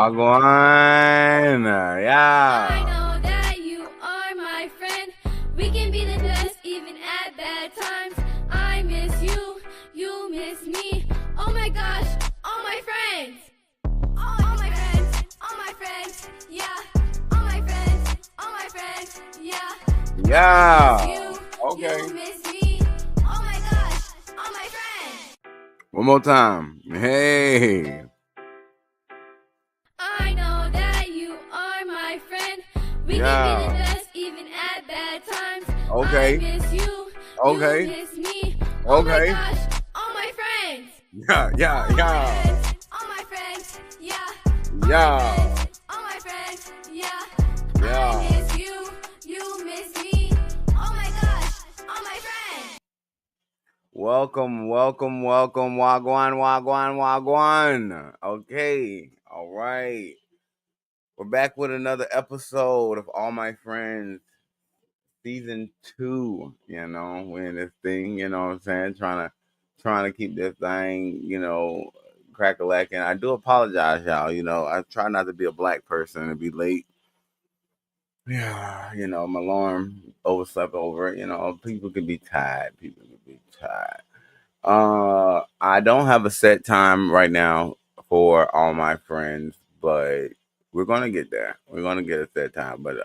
Wagwan. I Yeah. know that you are my friend. We can be the best even at bad times. I miss you, you miss me. Oh my gosh, all my friends. All my friends, all my friends, yeah. All my friends, all my friends, yeah. Yeah. I miss you, Okay. you miss me. Oh my gosh, all my friends. One more time. Hey. I know that you are my friend. We can be the Yeah. best even at bad times. I Okay. miss you, Okay. you miss me. Oh my Okay. gosh, all my friends. Yeah. Yeah. All my Yeah. friends, all my friends, yeah. All my Yeah. friends, all my friends, yeah. I Yeah. miss you, you miss me. Oh my gosh, all my friends. Welcome. Wagwan. Okay. All right. We're back with another episode of All My Friends Season 2. We're in this thing, you know what I'm saying? Trying to keep this thing, crack-a-lacking. I do apologize, y'all. I try not to be a black person and be late. Yeah, my alarm overslept over it. People can be tired. I don't have a set time right now for All My Friends, but we're gonna get there. We're gonna get a set time, but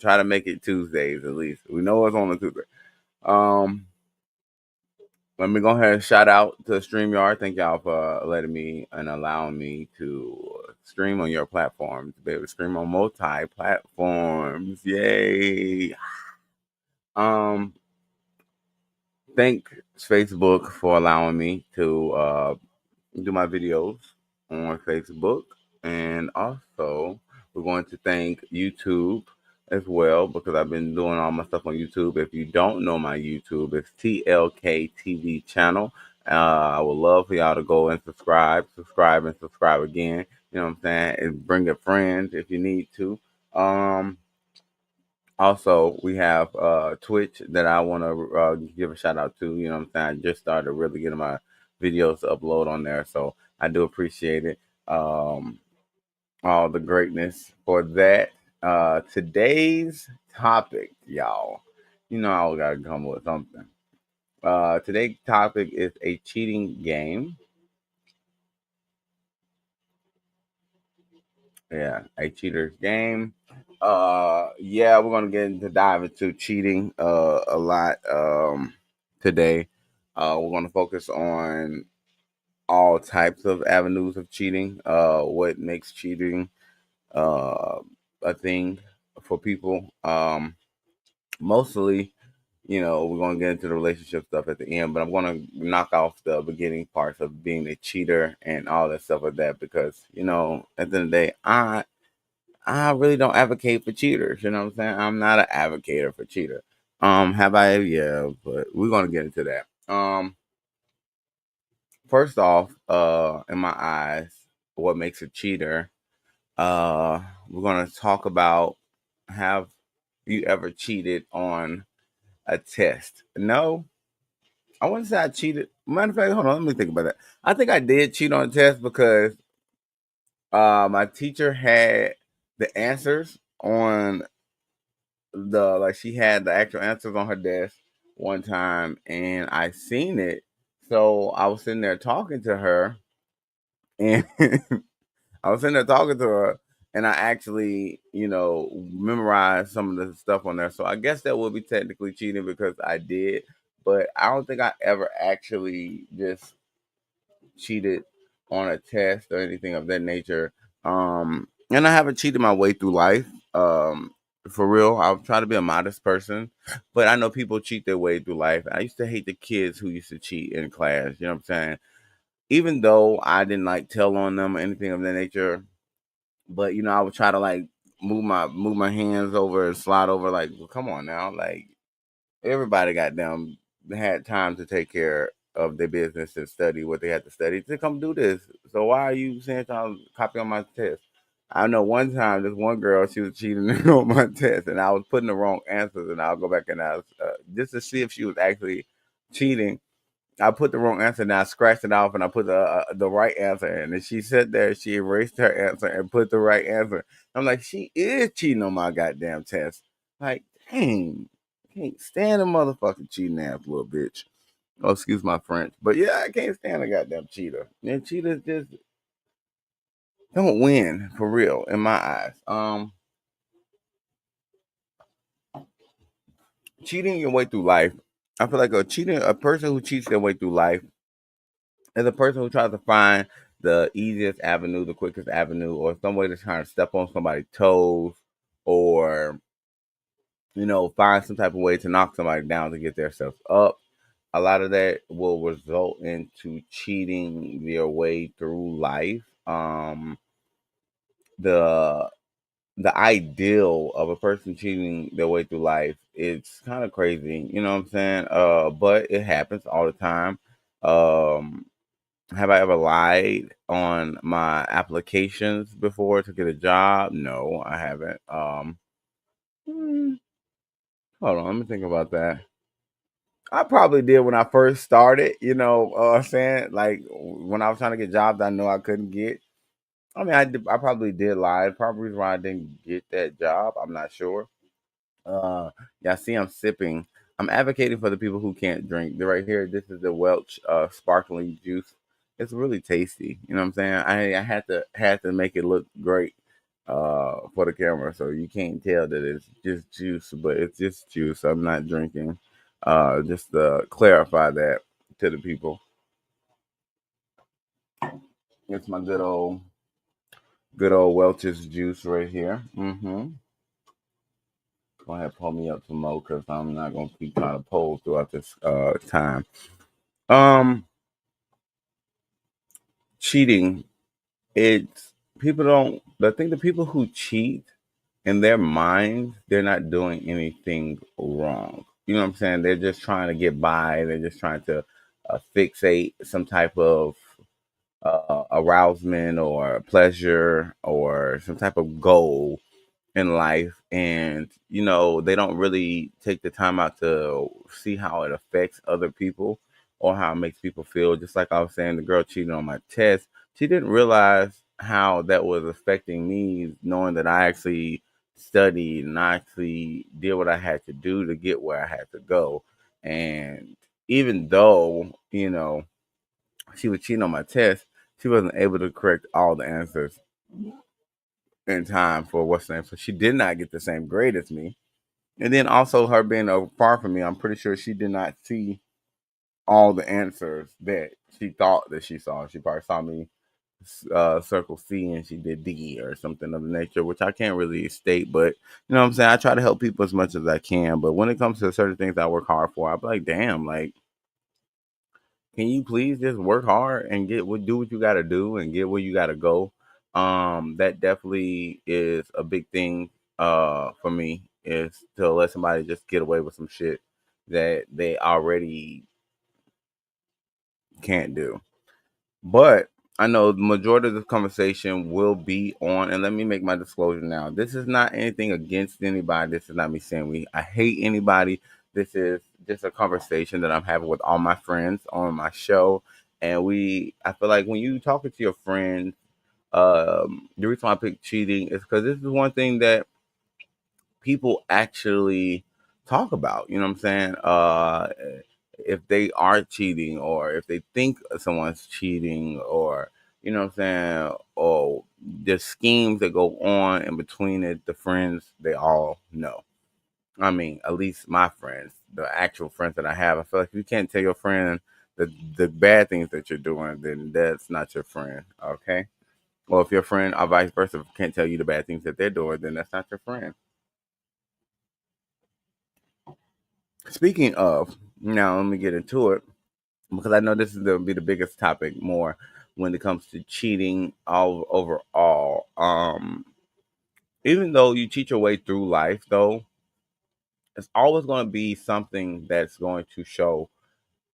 try to make it Tuesdays at least. We know it's on a Tuesday. Um, Let me go ahead and shout out to StreamYard. Thank y'all for letting me and allowing me to stream on your platforms, to be able to stream on multi platforms. Yay! Um, Thank Facebook for allowing me to do my videos on Facebook. And also, we're going to thank YouTube as well because I've been doing all my stuff on YouTube. If you don't know my YouTube, it's TLK TV channel. I would love for y'all to go and subscribe again. You know what I'm saying? And bring your friends if you need to. Also, we have Twitch that I want to give a shout out to. You know what I'm saying? I just started really getting my videos to upload on there. So I do appreciate it. All the greatness for that. Today's topic, y'all. I got to come with something. Today's topic is a cheating game. Yeah, a cheater's game. Yeah, we're gonna get into dive into cheating a lot today. We're gonna focus on all types of avenues of cheating. What makes cheating uh a thing for people. Mostly, we're gonna get into the relationship stuff at the end, but I'm gonna knock off the beginning parts of being a cheater and all that stuff like that because at the end of the day, I really don't advocate for cheaters. You know what I'm saying? I'm not an advocate for cheater. Have I? Yeah, but we're gonna get into that. First off, in my eyes, what makes a cheater? We're gonna talk about have you ever cheated on a test? No, I wouldn't say I cheated. Matter of fact, hold on, let me think about that. I think I did cheat on a test because my teacher had the answers on the like she had the actual answers on her desk one time and I seen it. So I was sitting there talking to her and I was sitting there talking to her and I actually, memorized some of the stuff on there. So I guess that would be technically cheating because I did, but I don't think I ever actually just cheated on a test or anything of that nature. And I haven't cheated my way through life. For real, I'll try to be a modest person, but I know people cheat their way through life. I used to hate the kids who used to cheat in class. You know what I'm saying? Even though I didn't like tell on them or anything of that nature, but I would try to like move my hands over and slide over. Like, well, come on now, like everybody got them had time to take care of their business and study what they had to study to come do this. So why are you saying trying to copy on my test? I know one time this one girl she was cheating on my test and I was putting the wrong answers and I'll go back and ask just to see if she was actually cheating. I put the wrong answer and I scratched it off and I put the right answer in. And she sat there, she erased her answer and put the right answer. I'm like, she is cheating on my goddamn test. Like, dang, can't stand a motherfucking cheating ass little bitch. Oh, excuse my French, but yeah, I can't stand a goddamn cheater. And cheaters just don't win for real in my eyes. Cheating your way through life. I feel like a person who cheats their way through life is a person who tries to find the easiest avenue, the quickest avenue, or some way to try to step on somebody's toes, or find some type of way to knock somebody down to get themselves up. A lot of that will result into cheating their way through life. The the ideal of a person cheating their way through life, it's kind of crazy, you know what I'm saying? But it happens all the time. Um, have I ever lied on my applications before to get a job? No, I haven't. Hmm, hold on, let me think about that. I probably did when I first started, saying like when I was trying to get jobs I know I couldn't get. I mean, I probably did lie. Probably reason why I didn't get that job, I'm not sure. Yeah, see, I'm sipping. I'm advocating for the people who can't drink. Right here, this is the Welch sparkling juice. It's really tasty. You know what I'm saying? I had to make it look great for the camera, so you can't tell that it's just juice, but it's just juice. I'm not drinking. Just to clarify that to the people, it's my good old Welch's juice right here. Go ahead, pull me up some more because I'm not gonna keep trying to pull throughout this time. Um, Cheating. It's people don't. I think the people who cheat in their minds, they're not doing anything wrong. You know what I'm saying? They're just trying to get by. They're just trying to fixate some type of arousement or pleasure or some type of goal in life, and they don't really take the time out to see how it affects other people or how it makes people feel. Just like I was saying, the girl cheating on my test, she didn't realize how that was affecting me, knowing that I actually studied and I actually did what I had to do to get where I had to go. And even though she was cheating on my test, she wasn't able to correct all the answers in time for what's the name. So she did not get the same grade as me. And then also her being far from me, I'm pretty sure she did not see all the answers that she thought that she saw. She probably saw me circle C and she did D or something of the nature, which I can't really state, but you know what I'm saying? I try to help people as much as I can. But when it comes to certain things I work hard for, I'll be like, damn, like, can you please just work hard and do what you got to do and get where you got to go? That definitely is a big thing for me, is to let somebody just get away with some shit that they already can't do. But I know the majority of this conversation will be on, and let me make my disclosure now. This is not anything against anybody. This is not me saying I hate anybody. This is just a conversation that I'm having with all my friends on my show. And I feel like when you talking to your friends, the reason why I pick cheating is because this is one thing that people actually talk about. You know what I'm saying? If they are cheating, or if they think someone's cheating, or you know what I'm saying, or the schemes that go on in between it, the friends, they all know. I mean, at least my friends, the actual friends that I have, I feel like if you can't tell your friend the bad things that you're doing, then that's not your friend. Okay. Or if your friend or vice versa can't tell you the bad things that they're doing, then that's not your friend. Speaking of, now let me get into it, because I know this is going to be the biggest topic more when it comes to cheating all overall. Even though you cheat your way through life, though, it's always going to be something that's going to show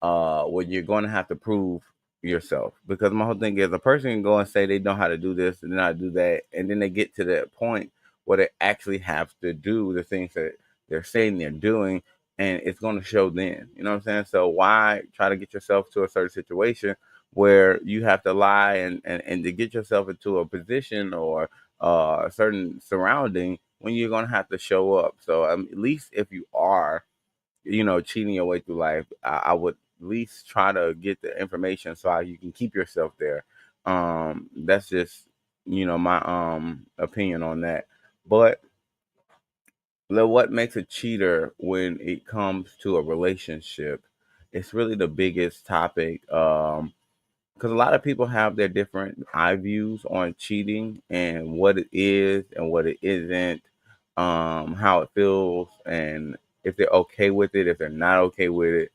when you're going to have to prove yourself. Because my whole thing is, a person can go and say they know how to do this and not do that, and then they get to that point where they actually have to do the things that they're saying they're doing. and it's going to show then. You know what I'm saying? So why try to get yourself to a certain situation where you have to lie and to get yourself into a position or a certain surrounding when you're going to have to show up. So at least if you are, cheating your way through life, I would at least try to get the information so you can keep yourself there. That's just, my opinion on that. But what makes a cheater when it comes to a relationship? It's really the biggest topic. Because a lot of people have their different eye views on cheating and what it is and what it isn't, how it feels, and if they're okay with it, if they're not okay with it.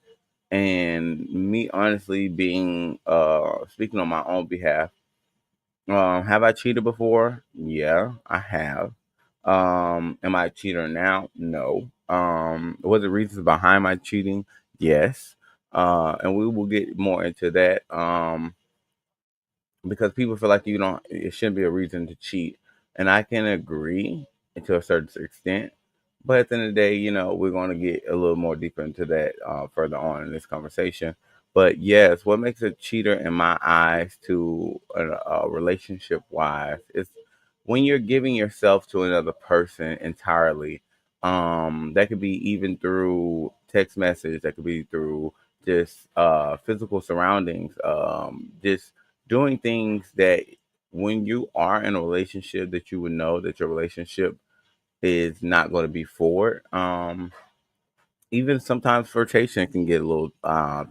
And me, honestly, being speaking on my own behalf, have I cheated before? Yeah, I have. Am I a cheater now? No. Was there reasons behind my cheating? Yes. And we will get more into that. Because people feel like it shouldn't be a reason to cheat, and I can agree to a certain extent. But at the end of the day, we're going to get a little more deeper into that further on in this conversation. But yes, what makes a cheater in my eyes to a relationship wise is when you're giving yourself to another person entirely. That could be even through text message, that could be through just physical surroundings, just doing things that when you are in a relationship that you would know that your relationship is not going to be forward. Even sometimes flirtation can get a little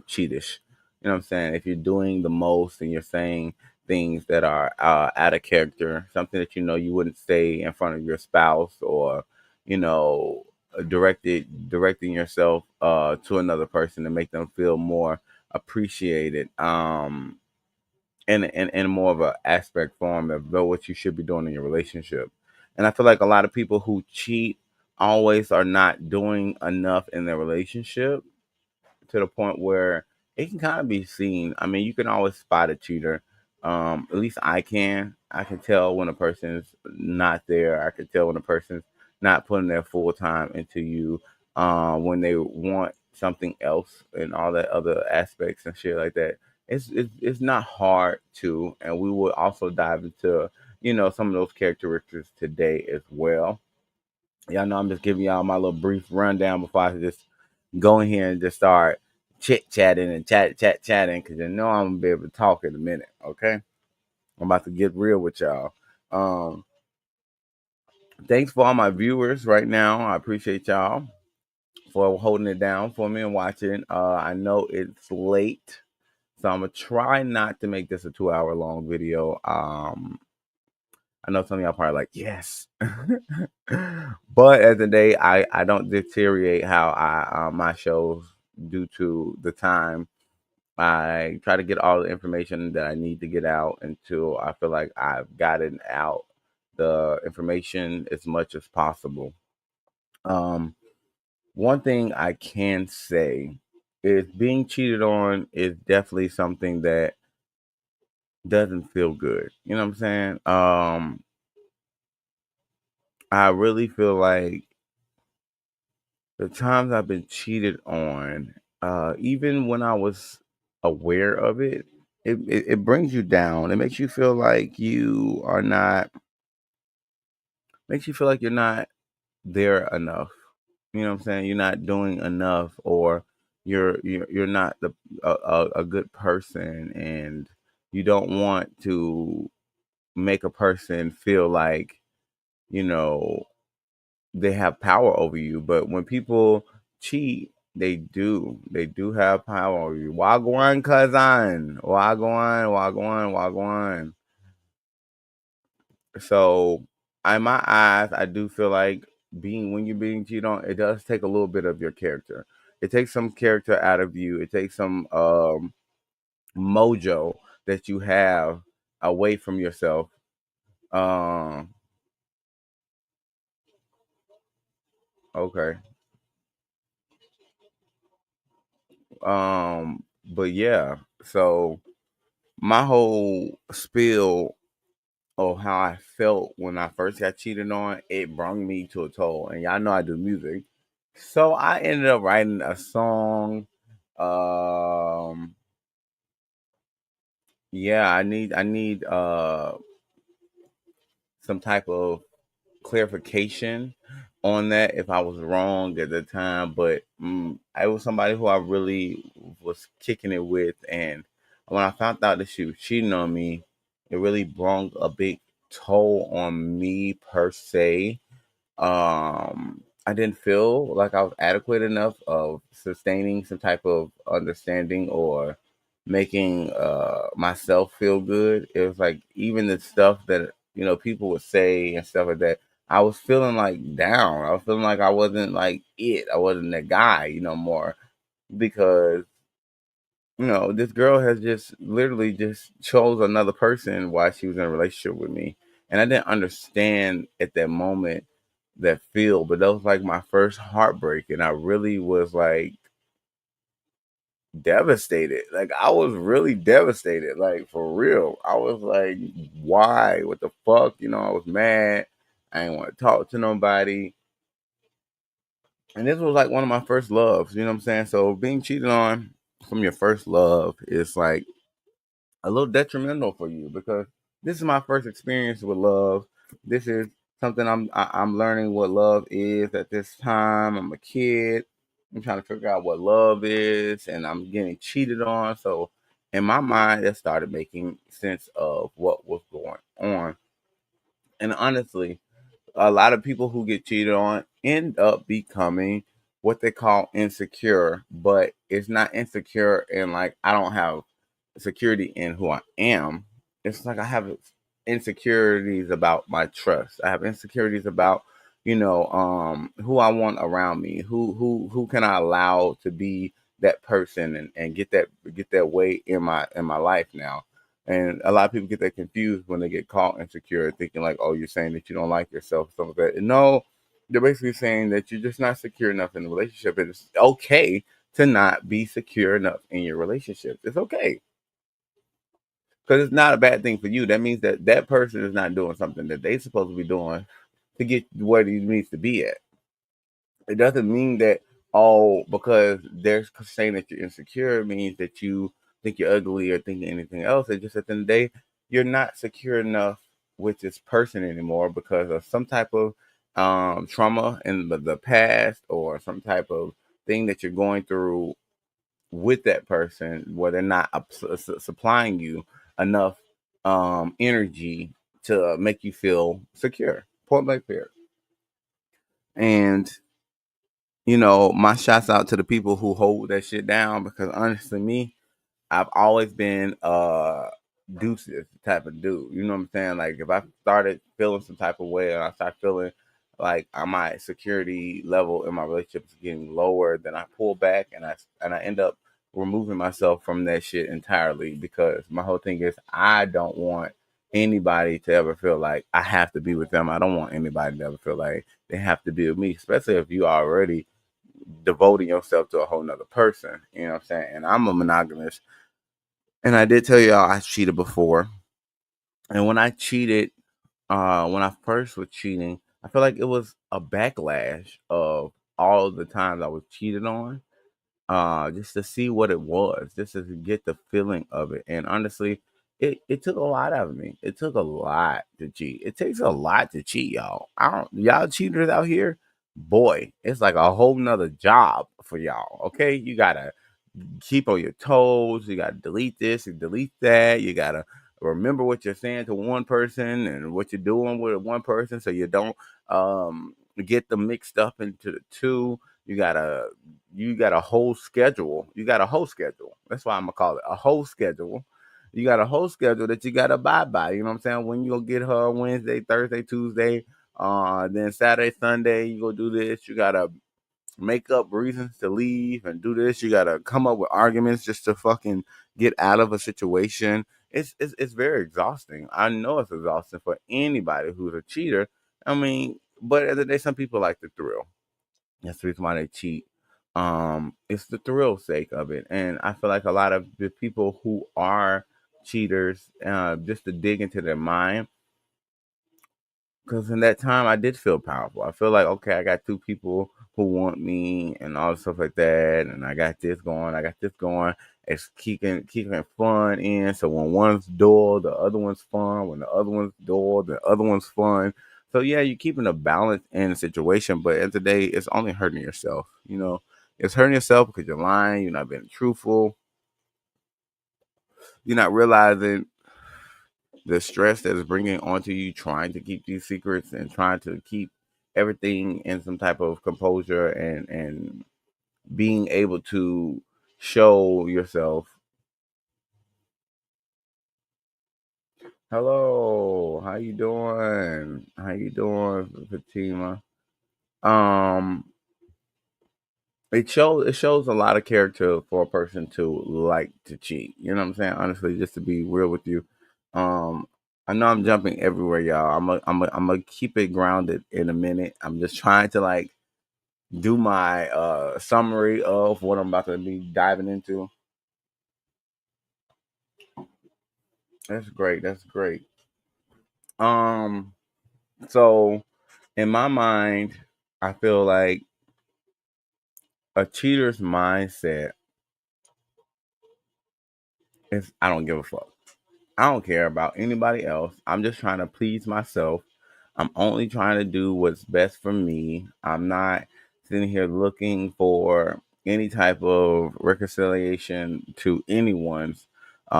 cheatish. You know what I'm saying? If you're doing the most and you're saying things that are out of character, something that you wouldn't say in front of your spouse, or you know, directing yourself to another person to make them feel more appreciated. In more of a aspect form of what you should be doing in your relationship. And I feel like a lot of people who cheat always are not doing enough in their relationship to the point where it can kind of be seen. I mean, you can always spot a cheater. At least I can. I can tell when a person's not there. I can tell when a person's not putting their full time into you. When they want something else and all that other aspects and shit like that. It's not hard to, and we will also dive into some of those characteristics today as well. Y'all know I'm just giving y'all my little brief rundown before I just go in here and just start chit chatting and chatting because I'm gonna be able to talk in a minute. Okay, I'm about to get real with y'all. Um, Thanks for all my viewers right now. I appreciate y'all for holding it down for me and watching. I know it's late, so I'm gonna try not to make this a 2 hour long video. I know some of y'all probably like, yes. But at the day, I don't deteriorate how I my shows due to the time. I try to get all the information that I need to get out until I feel like I've gotten out the information as much as possible. Um, One thing I can say is being cheated on is definitely something that doesn't feel good. You know what I'm saying? I really feel like the times I've been cheated on, even when I was aware of it, it brings you down. It makes you feel like makes you feel like you're not there enough. You know what I'm saying? You're not doing enough, or you're not a good person, and you don't want to make a person feel like you know they have power over you. But when people cheat, they do have power over you. Wagwan cousin, wagwan. So in my eyes, I do feel like when you're being cheated on, it does take a little bit of your character. It takes some character out of you. It takes some mojo that you have away from yourself. Um, okay. But yeah, so my whole spiel of how I felt when I first got cheated on, it brought me to a toll. And y'all know I do music. So I ended up writing a song. Um, yeah, I need some type of clarification on that if I was wrong at the time, but I was somebody who I really was kicking it with, and when I found out that she was cheating on me, it really brought a big toll on me per se. I didn't feel like I was adequate enough of sustaining some type of understanding or making myself feel good. It was like even the stuff that people would say and stuff like that. I was feeling like down. I was feeling like I wasn't like it. I wasn't that guy, more because this girl has just literally just chose another person while she was in a relationship with me. And I didn't understand at that moment that feel, but that was like my first heartbreak. And I really was like devastated. Like I was really devastated. Like for real. I was like, why? What the fuck? I was mad. I didn't want to talk to nobody. And this was like one of my first loves, you know what I'm saying? So being cheated on from your first love is like a little detrimental for you because this is my first experience with love. This is something I'm learning what love is at this time. I'm a kid. I'm trying to figure out what love is, and I'm getting cheated on. So in my mind, that started making sense of what was going on. And honestly, a lot of people who get cheated on end up becoming what they call insecure, but it's not insecure in like I don't have security in who I am. It's like I have insecurities about my trust. I have insecurities about who I want around me. Who can I allow to be that person and get that way in my life now. And a lot of people get that confused when they get caught insecure, thinking like, "Oh, you're saying that you don't like yourself," stuff like that. And no, they're basically saying that you're just not secure enough in the relationship. And it's okay to not be secure enough in your relationship. It's okay because it's not a bad thing for you. That means that that person is not doing something that they supposed to be doing to get where he needs to be at. It doesn't mean that because they're saying that you're insecure means that you think you're ugly or think anything else. It's just at the end of the day, you're not secure enough with this person anymore because of some type of trauma in the past or some type of thing that you're going through with that person where they're not supplying you enough energy to make you feel secure. Point blank period. And my shouts out to the people who hold that shit down because honestly, me, I've always been deuces type of dude. You know what I'm saying? Like if I started feeling some type of way and I start feeling like my security level in my relationship is getting lower, then I pull back and I end up removing myself from that shit entirely because my whole thing is I don't want anybody to ever feel like I have to be with them. I don't want anybody to ever feel like they have to be with me, especially if you already devoting yourself to a whole nother person. You know what I'm saying? And I'm a monogamous. And I did tell y'all I cheated before. And when I cheated, when I first was cheating, I feel like it was a backlash of all the times I was cheated on. Just to see what it was, just to get the feeling of it. And honestly, it took a lot out of me. It took a lot to cheat. It takes a lot to cheat, y'all. I don't y'all cheaters out here, boy, it's like a whole nother job for y'all. Okay. You gotta keep on your toes. You gotta delete this and delete that. You gotta remember what you're saying to one person and what you're doing with one person so you don't get them mixed up into the two. You got a whole schedule. You got a whole schedule. That's why I'm gonna call it a whole schedule. You got a whole schedule that you gotta abide by. You know what I'm saying? When you gonna get her Wednesday, Thursday, Tuesday, then Saturday, Sunday, you go do this. You gotta make up reasons to leave and do this. You gotta come up with arguments just to fucking get out of a situation. It's very exhausting. I know it's exhausting for anybody who's a cheater. I mean, but at the end of the day, some people like the thrill. That's the reason why they cheat. It's the thrill sake of it, and I feel like a lot of the people who are cheaters, just to dig into their mind, because in that time I did feel powerful. I feel like, okay, I got two people who want me and all stuff like that, and I got this going. I got this going. It's keeping fun in. So when one's dull, the other one's fun. When the other one's dull, the other one's fun. So yeah, you're keeping a balance in the situation, but at the day, it's only hurting yourself. It's hurting yourself because you're lying. You're not being truthful. You're not realizing the stress that is bringing onto you trying to keep these secrets and trying to keep everything in some type of composure and being able to show yourself. Hello, how you doing? How you doing, Fatima? um it shows a lot of character for a person to like to cheat. You know what I'm saying? Honestly, just to be real with you. Um I know I'm jumping everywhere, y'all. I'm gonna keep it grounded in a minute. I'm just trying to like do my summary of what I'm about to be diving into. That's great. That's great. Um so in my mind, I feel like a cheater's mindset is I don't give a fuck. I don't care about anybody else. I'm just trying to please myself. I'm only trying to do what's best for me. I'm not sitting here looking for any type of reconciliation to anyone's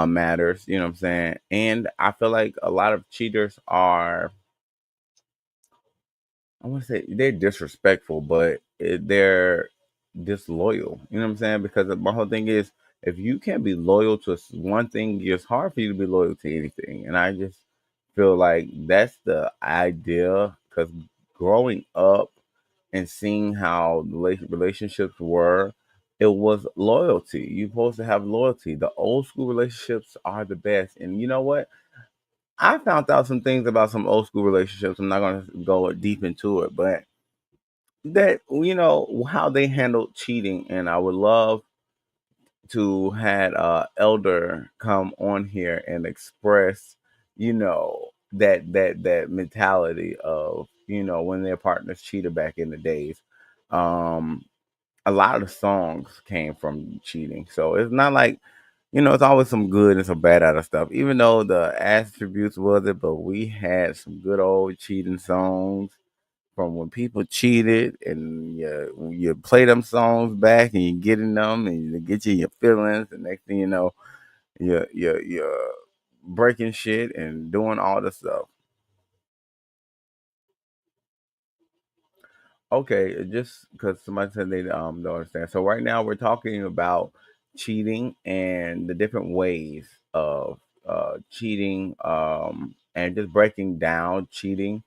matters. You know what I'm saying? And I feel like a lot of cheaters are, I want to say they're disrespectful, but they're disloyal. You know what I'm saying? Because my whole thing is, if you can't be loyal to one thing, it's hard for you to be loyal to anything. And I just feel like that's the idea. Because growing up and seeing how the relationships were, it was loyalty. You're supposed to have loyalty. The old school relationships are the best. And you know what? I found out some things about some old school relationships. I'm not going to go deep into it, but that how they handled cheating, and I would love to had elder come on here and express that mentality of when their partners cheated back in the days. um a lot of the songs came from cheating, so it's not like it's always some good and some bad out of stuff, even though the attributes was it, but we had some good old cheating songs from when people cheated, and you play them songs back and you get in them and you get you in your feelings, and next thing you know, you're breaking shit and doing all the stuff. Okay, just because somebody said they don't understand. So right now we're talking about cheating and the different ways of cheating, and just breaking down cheating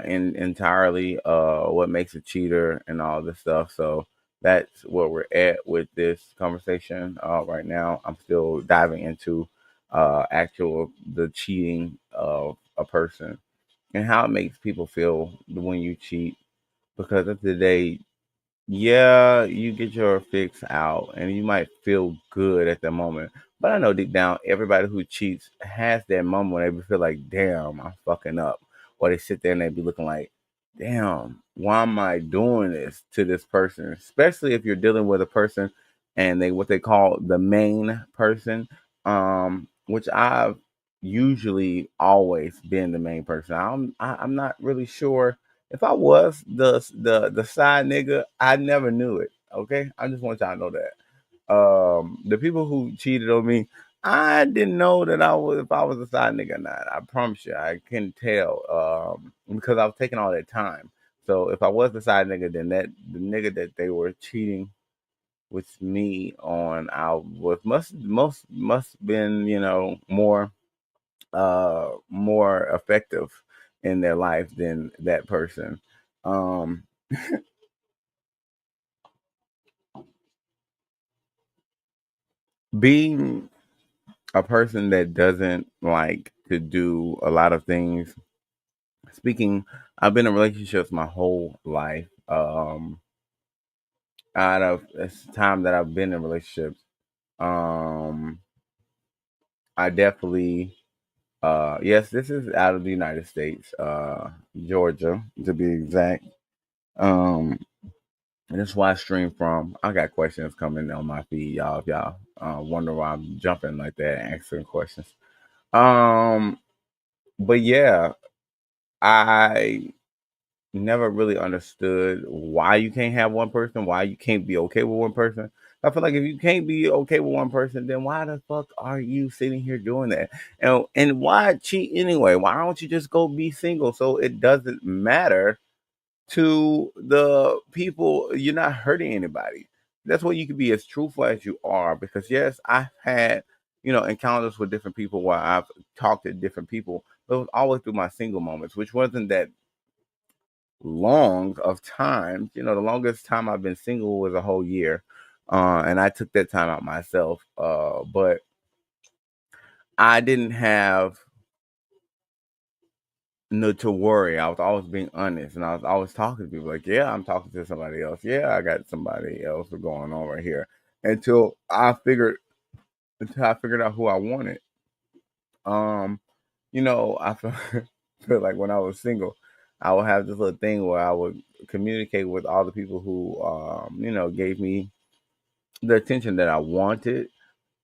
in entirely what makes a cheater and all this stuff. So that's where we're at with this conversation right now. I'm still diving into actual the cheating of a person and how it makes people feel when you cheat, because at the, end of the day, yeah, you get your fix out and you might feel good at the moment. But I know deep down, everybody who cheats has that moment where they feel like, damn, I'm fucking up. Or they sit there and they be looking like, damn, why am I doing this to this person? Especially if you're dealing with a person and they what they call the main person, which I've usually always been the main person. I'm not really sure if I was the side nigga. I never knew it. Okay, I just want y'all to know that. The people who cheated on me, I didn't know that I was if I was a side nigga or not. I promise you, I couldn't tell. Because I was taking all that time. So if I was the side nigga, then the nigga that they were cheating with me on, I was must been more effective in their life than that person. Um, being a person that doesn't like to do a lot of things. Speaking, I've been in relationships my whole life. Out of this time that I've been in relationships, um, I definitely Yes, this is out of the United States, Georgia to be exact. Um, and that's why I stream from. I got questions coming on my feed, y'all. If y'all wonder why I'm jumping like that, answering questions. Um, but yeah, I never really understood why you can't have one person, why you can't be okay with one person. I feel like if you can't be okay with one person, then why the fuck are you sitting here doing that? And why cheat anyway? Why don't you just go be single so it doesn't matter to the people? You're not hurting anybody. That's why you can be as truthful as you are. Because yes, I've had encounters with different people where I've talked to different people, but it was always through my single moments, which wasn't that long of time. The longest time I've been single was a whole year. And I took that time out myself. But I didn't have no to worry. I was always being honest, and I was always talking to people like, "Yeah, I'm talking to somebody else. Yeah, I got somebody else going on right here." Until I figured out who I wanted. Um, I feel, feel like when I was single, I would have this little thing where I would communicate with all the people who, gave me the attention that I wanted,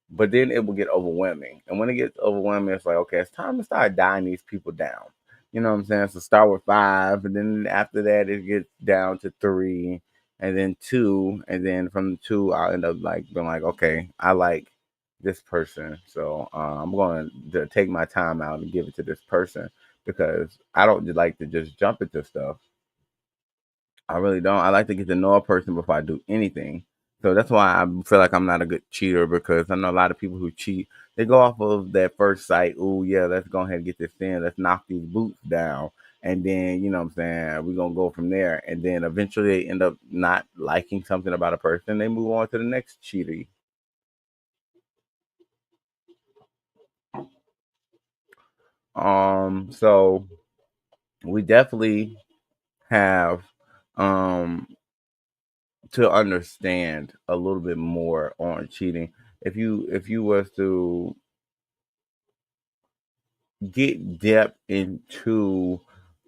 but then it will get overwhelming. And when it gets overwhelming, it's like, okay, it's time to start dying these people down. You know what I'm saying? So start with five, and then after that, it gets down to three, and then two, and then from the two, I'll end up like being like, okay, I like this person, so I'm going to take my time out and give it to this person because I don't like to just jump into stuff. I really don't. I like to get to know a person before I do anything. So that's why I feel like I'm not a good cheater because I know a lot of people who cheat. They go off of that first sight. Oh yeah, let's go ahead and get this in. Let's knock these boots down, and then what I'm saying, we're gonna go from there. And then eventually they end up not liking something about a person. They move on to the next cheater. So we definitely have um to understand a little bit more on cheating. If you was to get depth into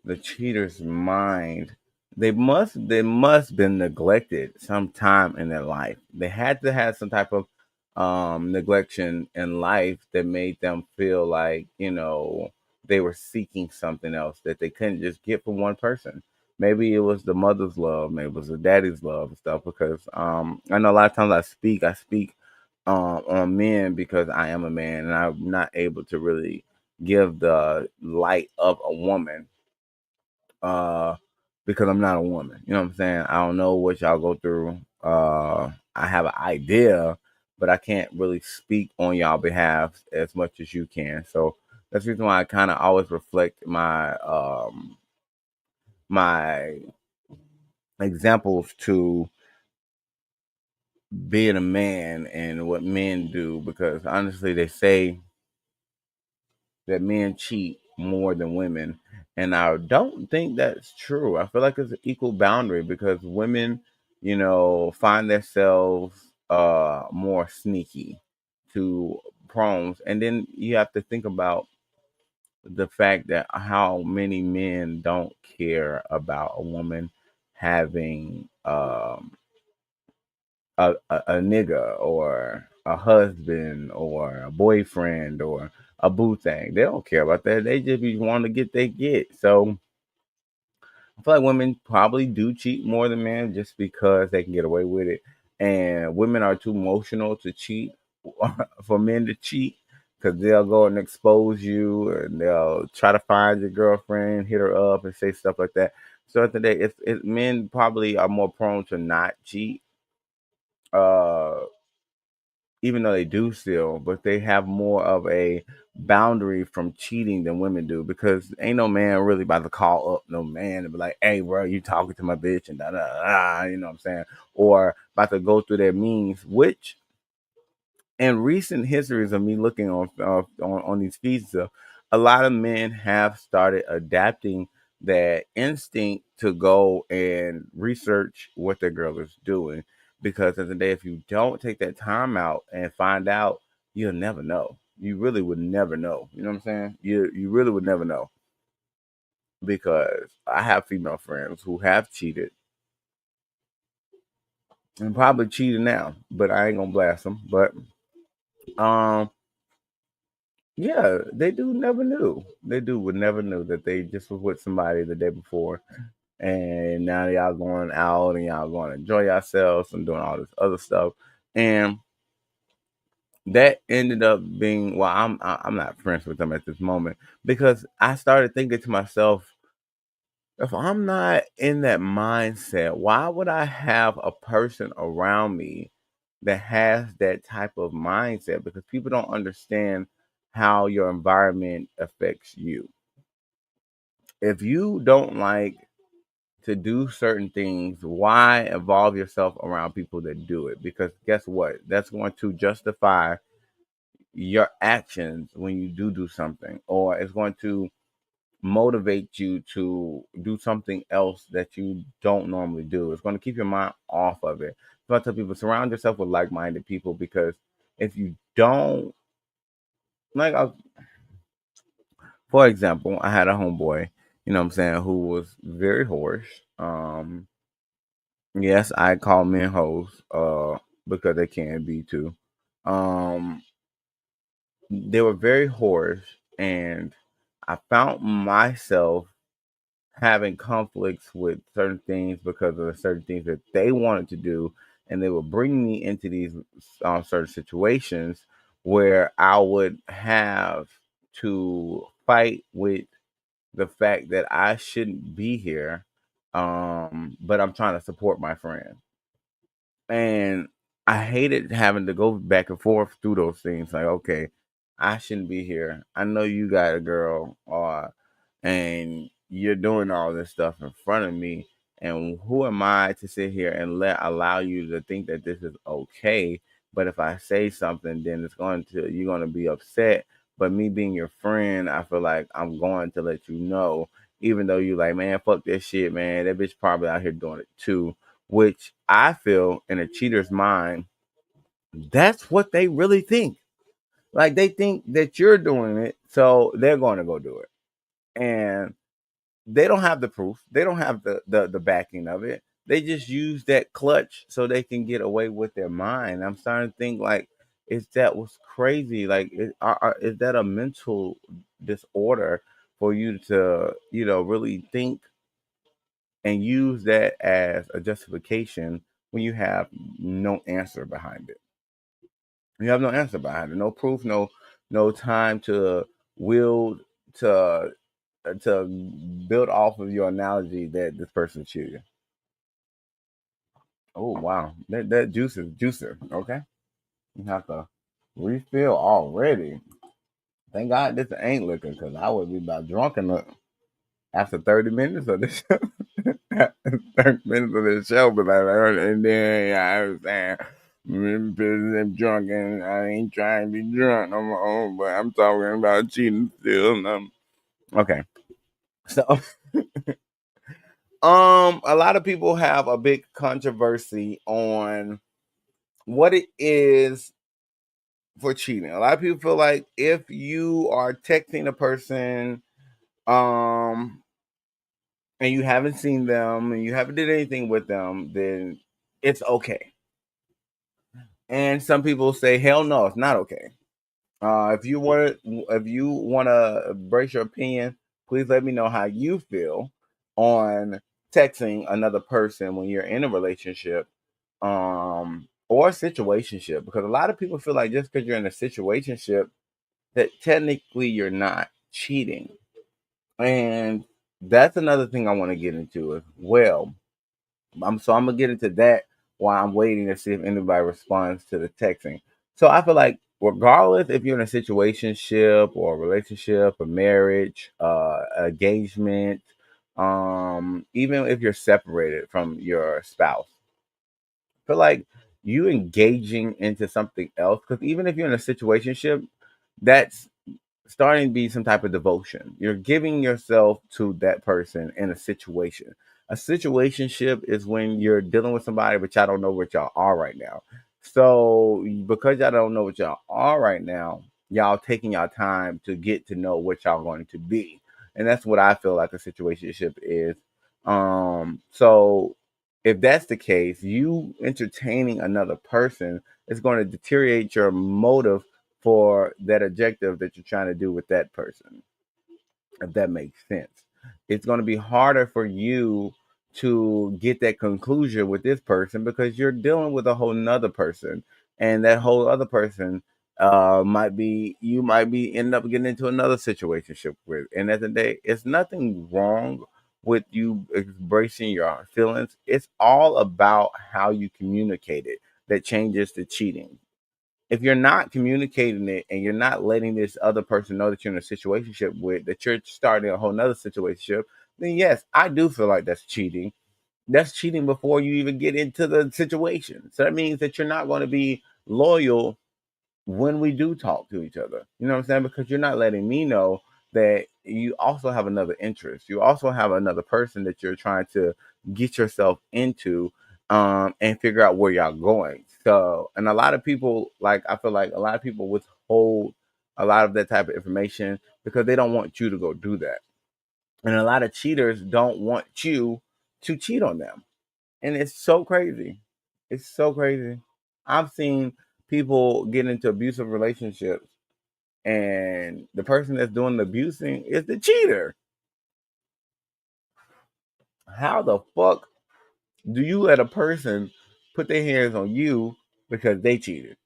the cheater's mind, they must been neglected sometime in their life. They had to have some type of neglection in life that made them feel like they were seeking something else that they couldn't just get from one person. Maybe it was the mother's love, maybe it was the daddy's love and stuff. Because I know a lot of times I speak on men because I am a man and I'm not able to really give the light of a woman uh because I'm not a woman. You know what I'm saying? I don't know what y'all go through. I have an idea, but I can't really speak on y'all behalf as much as you can. So that's the reason why I kind of always reflect my examples to being a man and what men do, because honestly they say that men cheat more than women. And I don't think that's true. I feel like it's an equal boundary because women, find themselves more sneaky to proms. And then you have to think about the fact that how many men don't care about a woman having a nigga or a husband or a boyfriend or a boo thing. They don't care about that. They just be wanting to get they get. So I feel like women probably do cheat more than men just because they can get away with it. And women are too emotional to cheat for men to cheat because they'll go and expose you and they'll try to find your girlfriend, hit her up, and say stuff like that. So at the day, men probably are more prone to not cheat. Uh, Even though they do still, but they have more of a boundary from cheating than women do because ain't no man really about to call up no man and be like, hey, bro, you talking to my bitch and da da da, you know what I'm saying? Or about to go through their means, which in recent histories of me looking on these feeds, a lot of men have started adapting that instinct to go and research what their girl is doing. Because at the end of the day, if you don't take that time out and find out, you'll never know. you really would never know. You know what I'm saying? You really would never know because I have female friends who have cheated and probably cheating now, but I ain't gonna blast them. But um, yeah, they do never knew. They do would never knew that they just was with somebody the day before, and now y'all going out and y'all going to enjoy yourselves and doing all this other stuff, and that ended up being well. I'm not friends with them at this moment because I started thinking to myself, if I'm not in that mindset, why would I have a person around me that has that type of mindset? Because people don't understand how your environment affects you. If you don't like to do certain things, why involve yourself around people that do it? Because guess what? That's going to justify your actions when you do something, or it's going to motivate you to do something else that you don't normally do. It's going to keep your mind off of it. So I tell people, surround yourself with like-minded people because if you don't, like, for example, I had a homeboy, you know what I'm saying, who was very whorish. Yes, I call men hoes, because they can be too. Um, they were very whorish, and I found myself having conflicts with certain things because of the certain things that they wanted to do, and they would bring me into these certain situations where I would have to fight with the fact that I shouldn't be here, but I'm trying to support my friend. And I hated having to go back and forth through those things. Like, okay, I shouldn't be here. I know you got a girl, and you're doing all this stuff in front of me. And who am I to sit here and allow you to think that this is okay? But if I say something, then you're going to be upset. But me being your friend, I feel like I'm going to let you know, even though you like, man, fuck this shit, man. That bitch probably out here doing it too, which I feel in a cheater's mind, that's what they really think. Like they think that you're doing it, so they're going to go do it. And they don't have the proof. They don't have the backing of it. They just use that clutch so they can get away with their mind. I'm starting to think like, is that what's crazy? Like, is that a mental disorder for you to, really think and use that as a justification when you have no answer behind it? You have no answer behind it, no proof, no time to wield to build off of your analogy that this person cheated. Oh wow, that juice is juicer. Okay, you have to refill already. Thank God this ain't looking because I would be about drunk enough after 30 minutes of this show. 30 minutes of this show, but and then yeah, I was saying. I'm drunk and I ain't trying to be drunk no more, but I'm talking about cheating still. Okay, so a lot of people have a big controversy on what it is for cheating. A lot of people feel like if you are texting a person um and you haven't seen them and you haven't did anything with them, then it's okay. And some people say, hell no, it's not okay. If you want to brace your opinion, please let me know how you feel on texting another person when you're in a relationship, or a situationship. Because a lot of people feel like just because you're in a situationship, that technically you're not cheating, and that's another thing I want to get into as well. I'm gonna get into that while I'm waiting to see if anybody responds to the texting. So I feel like regardless if you're in a situationship or a relationship, a marriage, engagement, even if you're separated from your spouse, I feel like you engaging into something else. Because even if you're in a situationship, that's starting to be some type of devotion. You're giving yourself to that person in a situation. A situationship is when you're dealing with somebody, but y'all don't know what y'all are right now. So because y'all don't know what y'all are right now, y'all taking y'all time to get to know what y'all going to be. And that's what I feel like a situationship is. So if that's the case, you entertaining another person is going to deteriorate your motive for that objective that you're trying to do with that person, if that makes sense. It's going to be harder for you to get that conclusion with this person because you're dealing with a whole nother person, and that whole other person might be you might be end up getting into another situationship with. And at the day, it's nothing wrong with you embracing your feelings. It's all about how you communicate it that changes the cheating. If you're not communicating it and you're not letting this other person know that you're in a situationship with, that you're starting a whole nother situationship, then yes, I do feel like that's cheating. That's cheating before you even get into the situation. So that means that you're not going to be loyal when we do talk to each other. You know what I'm saying? Because you're not letting me know that you also have another interest. You also have another person that you're trying to get yourself into, and figure out where y'all going. So, and a lot of people, like, I feel like a lot of people withhold a lot of that type of information because they don't want you to go do that. And a lot of cheaters don't want you to cheat on them. And it's so crazy. It's so crazy. I've seen people get into abusive relationships and the person that's doing the abusing is the cheater. How the fuck do you let a person put their hands on you because they cheated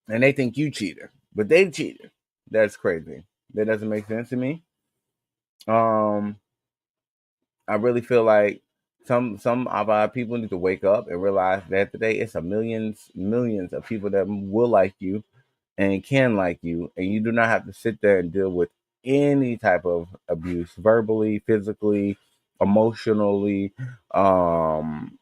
and they think you cheated, but they cheated? That's crazy. That doesn't make sense to me. Um, I really feel like some of our people need to wake up and realize that today it's a millions of people that will like you and can like you, and you do not have to sit there and deal with any type of abuse, verbally, physically, emotionally. Um,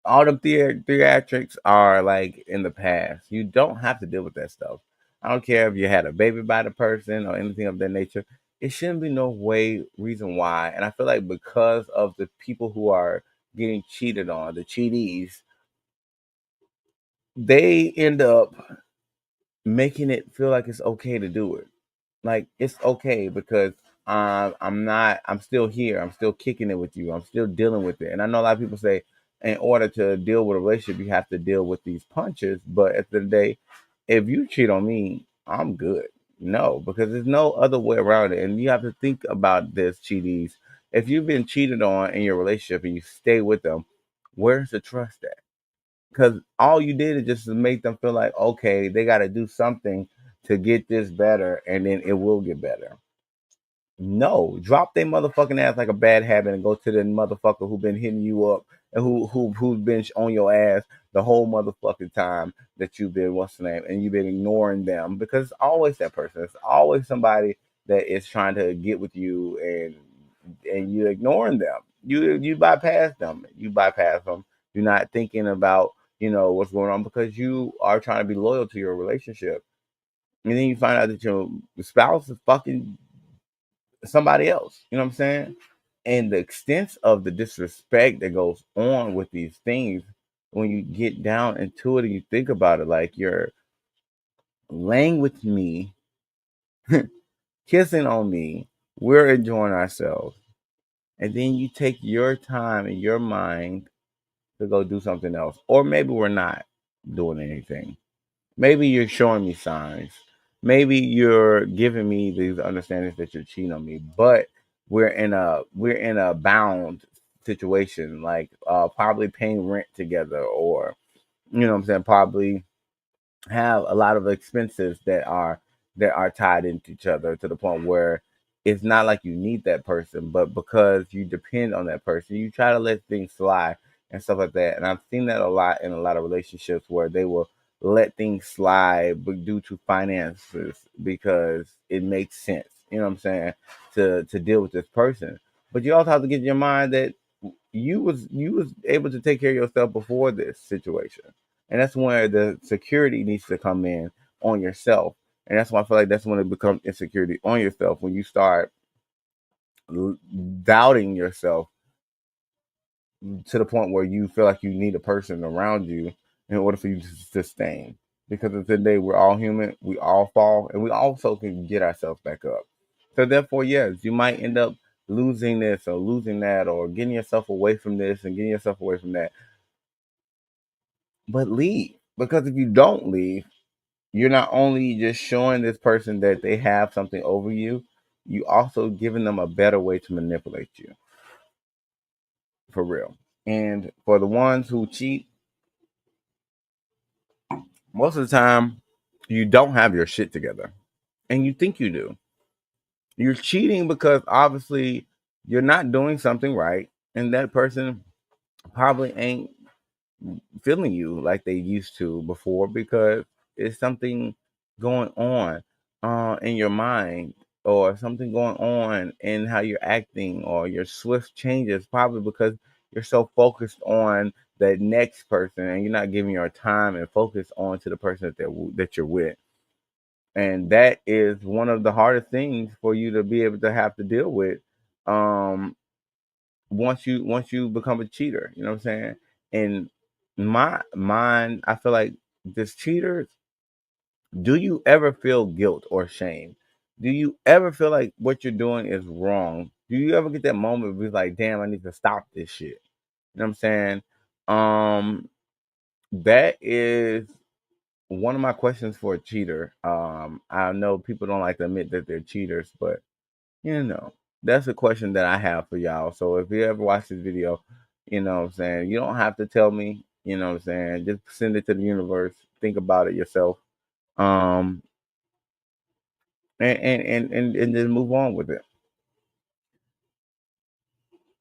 all the theatrics are like in the past. You don't have to deal with that stuff. I don't care if you had a baby by the person or anything of that nature. It shouldn't be no way reason why. And I feel like because of the people who are getting cheated on, the cheatees, they end up making it feel like it's okay to do it. Like it's okay because I'm still here. I'm still kicking it with you. I'm still dealing with it. And I know a lot of people say in order to deal with a relationship, you have to deal with these punches. But at the end of the day, if you cheat on me, I'm good. No, because there's no other way around it. And you have to think about this, cheaties. If you've been cheated on in your relationship and you stay with them, where's the trust at? Because all you did is just to make them feel like, okay, they got to do something to get this better, and then it will get better. No, drop their motherfucking ass like a bad habit and go to the motherfucker who been hitting you up and who's been on your ass the whole motherfucking time that you've been what's the name and you've been ignoring them, because it's always that person. It's always somebody that is trying to get with you, and you ignoring them. You bypass them. You bypass them. You're not thinking about what's going on because you are trying to be loyal to your relationship, and then you find out that your spouse is fucking somebody else. You know what I'm saying? And the extent of the disrespect that goes on with these things, when you get down into it and you think about it, like you're laying with me, kissing on me, we're enjoying ourselves, and then you take your time and your mind to go do something else, or maybe we're not doing anything. Maybe you're showing me signs. Maybe you're giving me these understandings that you're cheating on me, but we're in a bound situation, like probably paying rent together, or you know what I'm saying, probably have a lot of expenses that are tied into each other to the point where it's not like you need that person, but because you depend on that person, you try to let things slide and stuff like that. And I've seen that a lot in a lot of relationships where they will let things slide but due to finances because it makes sense. You know what I'm saying? To deal with this person. But you also have to get in your mind that you was able to take care of yourself before this situation, and that's where the security needs to come in on yourself. And that's why I feel like that's when it becomes insecurity on yourself, when you start doubting yourself to the point where you feel like you need a person around you in order for you to sustain. because at the end of the day, we're all human. We all fall, and we also can get ourselves back up. So therefore, yes, you might end up losing this or losing that, or getting yourself away from this and getting yourself away from that. But leave, because if you don't leave, you're not only just showing this person that they have something over you, you also giving them a better way to manipulate you, for real. And for the ones who cheat, most of the time, you don't have your shit together, and you think you do. You're cheating because obviously you're not doing something right, and that person probably ain't feeling you like they used to before because it's something going on in your mind, or something going on in how you're acting, or your swift changes, probably because you're so focused on the next person and you're not giving your time and focus on to the person that you're with. And that is one of the hardest things for you to be able to have to deal with, um once you become a cheater, you know what I'm saying? And my mind, I feel like this cheaters, do you ever feel guilt or shame? Do you ever feel like what you're doing is wrong? Do you ever get that moment where it's like, damn, I need to stop this shit? You know what I'm saying? Um, that is one of my questions for a cheater. I know people don't like to admit that they're cheaters, but you know, that's a question that I have for y'all. So if you ever watch this video, you know what I'm saying, you don't have to tell me, you know what I'm saying, just send it to the universe, think about it yourself. Um and just move on with it.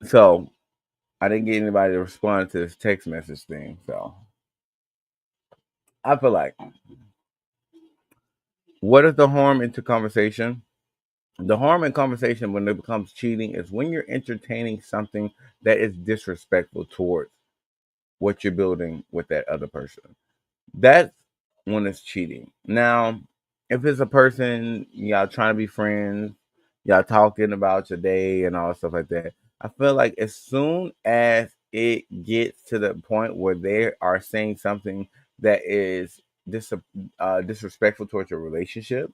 So I didn't get anybody to respond to this text message thing. So I feel like, what is the harm into conversation? The harm in conversation when it becomes cheating is when you're entertaining something that is disrespectful towards what you're building with that other person. That's when it's cheating. Now, if it's a person y'all trying to be friends, y'all talking about your day and all that stuff like that, I feel like as soon as it gets to the point where they are saying something that is disrespectful towards your relationship,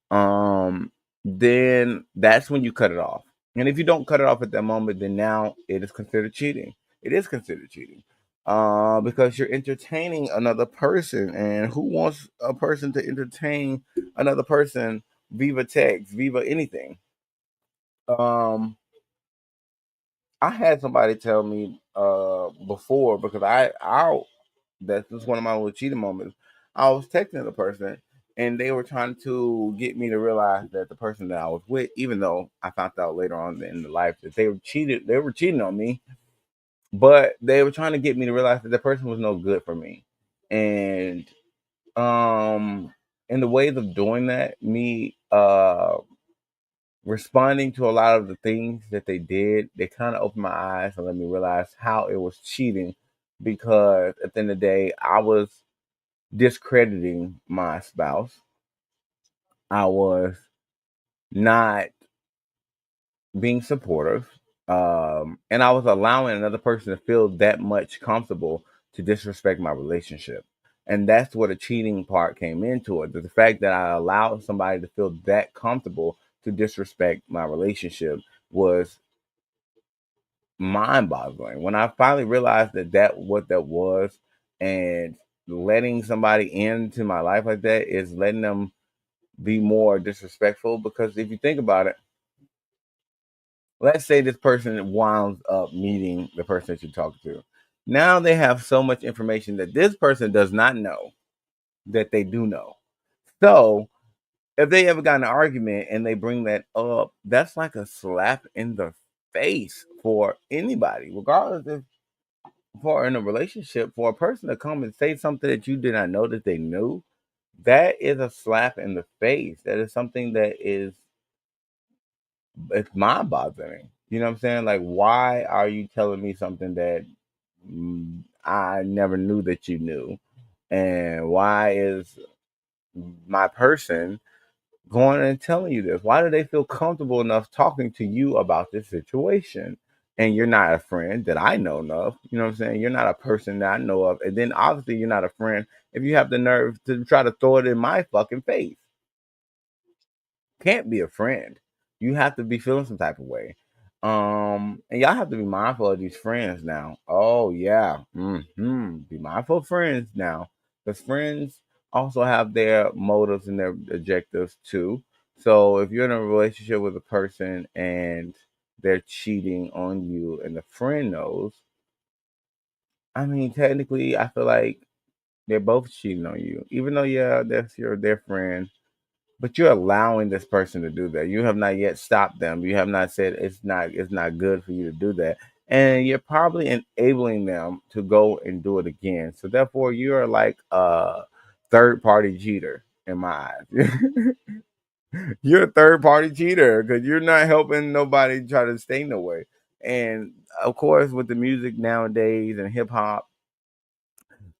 um, then that's when you cut it off. And if you don't cut it off at that moment, then now it is considered cheating. It is considered cheating. Because you're entertaining another person, and who wants a person to entertain another person, viva text, viva anything? Um, I had somebody tell me before, because I that's just one of my little cheating moments. I was texting the person, and they were trying to get me to realize that the person that I was with, even though I found out later on in the life that they were cheating on me, but they were trying to get me to realize that the person was no good for me. And in the ways of doing that, me responding to a lot of the things that they did, they kind of opened my eyes and let me realize how it was cheating, because at the end of the day, I was discrediting my spouse. I was not being supportive. And I was allowing another person to feel that much comfortable to disrespect my relationship. And that's where the cheating part came into it. The fact that I allowed somebody to feel that comfortable to disrespect my relationship was mind boggling. When I finally realized that what that was, and letting somebody into my life like that is letting them be more disrespectful. Because if you think about it, let's say this person winds up meeting the person that you talk to. Now they have so much information that this person does not know that they do know. So if they ever got in an argument and they bring that up, that's like a slap in the face for anybody, regardless if for in a relationship, for a person to come and say something that you did not know that they knew. That is a slap in the face. That is something that is, it's mind boggling. You know what I'm saying? Like, why are you telling me something that I never knew that you knew? And why is my person going and telling you this? Why do they feel comfortable enough talking to you about this situation? and you're not a friend that I know of. You know what I'm saying? You're not a person that I know of. And then obviously you're not a friend if you have the nerve to try to throw it in my fucking face. Can't be a friend. You have to be feeling some type of way. And y'all have to be mindful of these friends now. Oh yeah. Be mindful of friends now. Because friends also have their motives and their objectives too. So if you're in a relationship with a person and they're cheating on you and the friend knows, I mean technically I feel like they're both cheating on you. Even though yeah, that's their friend, but you're allowing this person to do that. You have not yet stopped them. You have not said it's not good for you to do that. And you're probably enabling them to go and do it again. So therefore you're like a third party cheater in my eyes. You're a third party cheater because you're not helping nobody try to stay no way. And of course with the music nowadays and hip hop,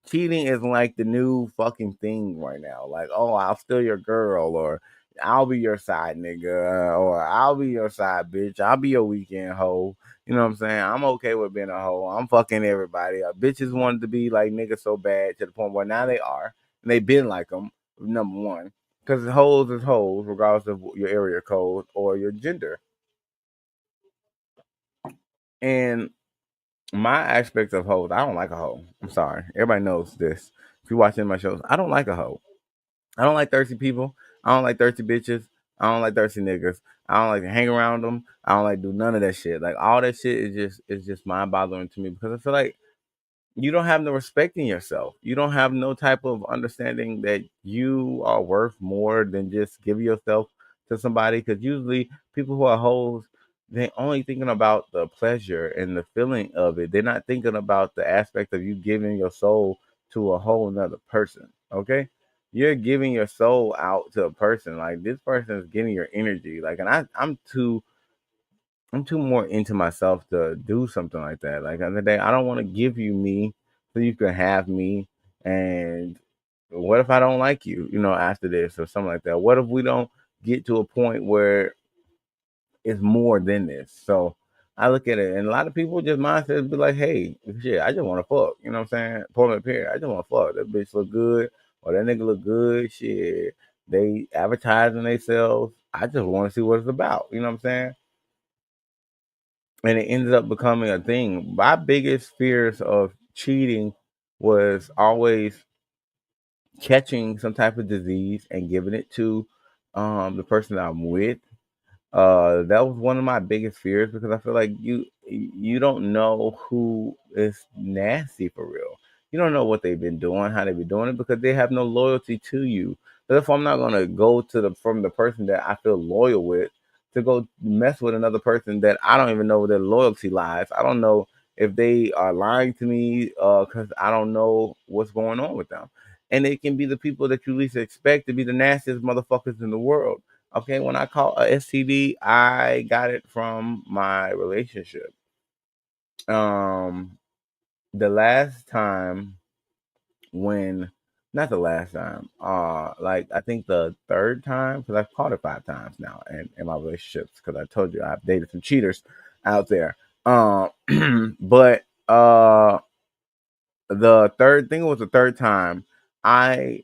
cheating is like the new fucking thing right now. Like, oh, I'll steal your girl, or I'll be your side nigga, or I'll be your side bitch. I'll be your weekend hoe. You know what I'm saying? I'm okay with being a hoe. I'm fucking everybody. Bitches wanted to be like niggas so bad to the point where now they are, and they been like them. Number one, because hoes is hoes, regardless of your area code or your gender. And my aspect of hoes, I don't like a hoe. I'm sorry. Everybody knows this. If you're watching my shows, I don't like a hoe. I don't like thirsty people. I don't like thirsty bitches. I don't like thirsty niggas. I don't like to hang around them. I don't like to do none of that shit. Like all that shit is just mind boggling to me because I feel like you don't have no respect in yourself. You don't have no type of understanding that you are worth more than just giving yourself to somebody. Because usually people who are hoes, they only thinking about the pleasure and the feeling of it. They're not thinking about the aspect of you giving your soul to a whole nother person. Okay, you're giving your soul out to a person. Like this person is getting your energy. Like, and I'm too more into myself to do something like that. Like the other day, I don't want to give you me so you can have me. And what if I don't like you, after this or something like that? What if we don't get to a point where it's more than this? So I look at it, and a lot of people just mindset be like, hey, shit, I just want to fuck. You know what I'm saying? Pull up here. I just want to fuck. That bitch look good or that nigga look good. Shit. They advertising themselves. I just want to see what it's about. You know what I'm saying? And it ended up becoming a thing. My biggest fears of cheating was always catching some type of disease and giving it to the person that I'm with. That was one of my biggest fears because I feel like you don't know who is nasty for real. You don't know what they've been doing, how they've been doing it because they have no loyalty to you. Therefore, I'm not gonna go to the from the person that I feel loyal with to go mess with another person that I don't even know where their loyalty lies. I don't know if they are lying to me because I don't know what's going on with them. And it can be the people that you least expect to be the nastiest motherfuckers in the world. Okay, when I call a STD, I got it from my relationship. Um, the last time when, not the last time, like I think the third time, because I've called it 5 times now in my relationships, because I told you I've dated some cheaters out there. But the third thing was the third time I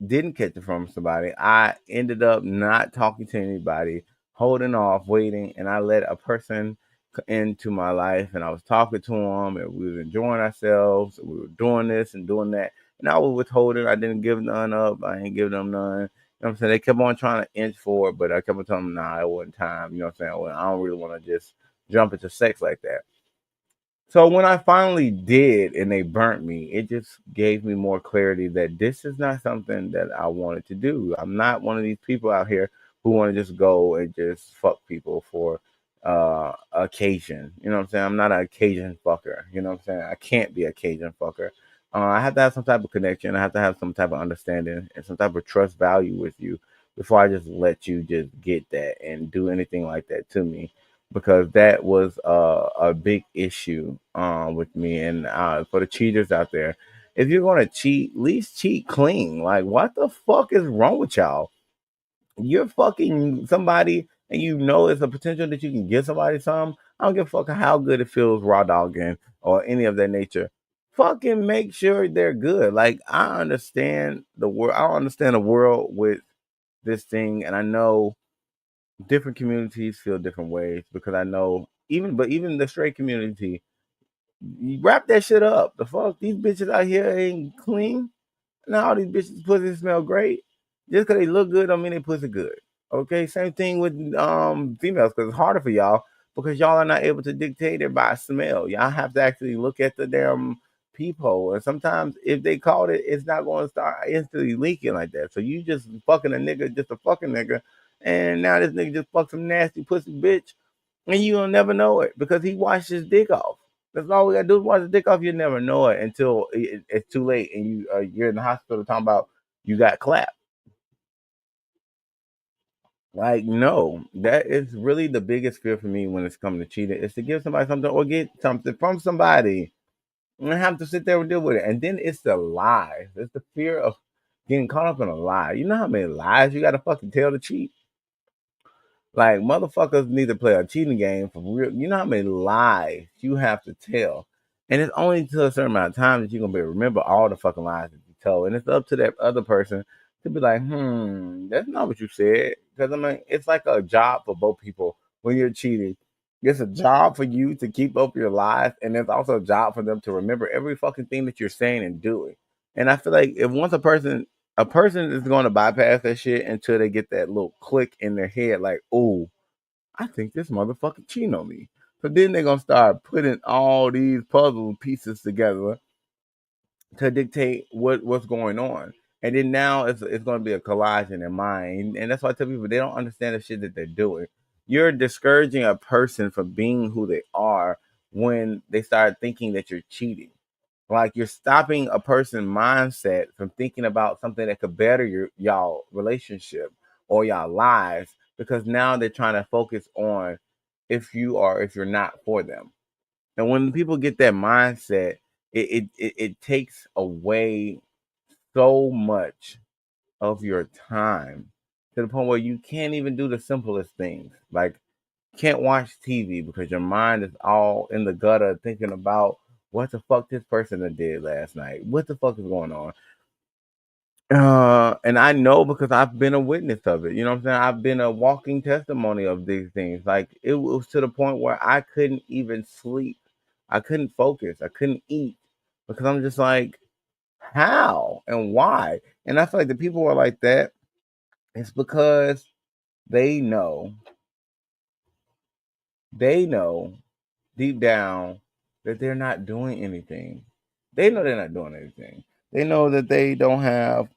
didn't catch it from somebody. I ended up not talking to anybody, holding off, waiting, and I let a person into my life, and I was talking to them, and we was enjoying ourselves. We were doing this and doing that, and I was withholding. I didn't give none up. I ain't give them none. You know what I'm saying? They kept on trying to inch forward, but I kept on telling them, nah, it wasn't time. You know what I'm saying? Well, I don't really want to just jump into sex like that. So when I finally did and they burnt me, it just gave me more clarity that this is not something that I wanted to do. I'm not one of these people out here who want to just go and just fuck people for occasion. You know what I'm saying? I'm not an occasion fucker. You know what I'm saying? I can't be a Cajun fucker. I have to have some type of connection. I have to have some type of understanding and some type of trust value with you before I just let you just get that and do anything like that to me because that was a big issue with me. And for the cheaters out there, if you're going to cheat, at least cheat clean. Like, what the fuck is wrong with y'all? You're fucking somebody and you know it's a potential that you can give somebody some. I don't give a fuck how good it feels raw dogging or any of that nature. Fucking make sure they're good. Like I understand the world. I don't understand the world with this thing, and I know different communities feel different ways because I know even the straight community, you wrap that shit up. The fuck these bitches out here ain't clean. Now all these bitches pussy smell great. Just because they look good don't mean they pussy good. Okay, same thing with females because it's harder for y'all because y'all are not able to dictate it by smell. Y'all have to actually look at the damn peephole, and sometimes if they caught it, it's not going to start instantly leaking like that. So you just fucking a nigga, just a fucking nigga, and now this nigga just fucked some nasty pussy bitch, and you will never know it because he washed his dick off. That's all we gotta do is wash the dick off. You never know it until it's too late, and you're in the hospital talking about you got clapped. Like no, that is really the biggest fear for me when it's coming to cheating is to give somebody something or get something from somebody and have to sit there and deal with it. And then it's the lies. It's the fear of getting caught up in a lie. You know how many lies you got to fucking tell to cheat? Like motherfuckers need to play a cheating game for real. You know how many lies you have to tell, and it's only to a certain amount of time that you're gonna be able to remember all the fucking lies that you told, and it's up to that other person to be like, that's not what you said. Because I mean, it's like a job for both people when you're cheating. It's a job for you to keep up your lies, and it's also a job for them to remember every fucking thing that you're saying and doing. And I feel like if once a person is going to bypass that shit until they get that little click in their head, like, oh, I think this motherfucker cheating on me. So then they're gonna start putting all these puzzle pieces together to dictate what's going on. And then now it's going to be a collage in their mind, and that's why I tell people they don't understand the shit that they're doing. You're discouraging a person from being who they are when they start thinking that you're cheating. Like you're stopping a person's mindset from thinking about something that could better y'all relationship or y'all lives because now they're trying to focus on if you are if you're not for them. And when people get that mindset, it takes away so much of your time to the point where you can't even do the simplest things. Like can't watch TV because your mind is all in the gutter thinking about what the fuck this person did last night. What the fuck is going on? And I know because I've been a witness of it. You know what I'm saying? I've been a walking testimony of these things. Like it was to the point where I couldn't even sleep. I couldn't focus. I couldn't eat because I'm just like, how and why? And I feel like the people who are like that, it's because they know, they know deep down that they're not doing anything. They know they're not doing anything. They know that they don't have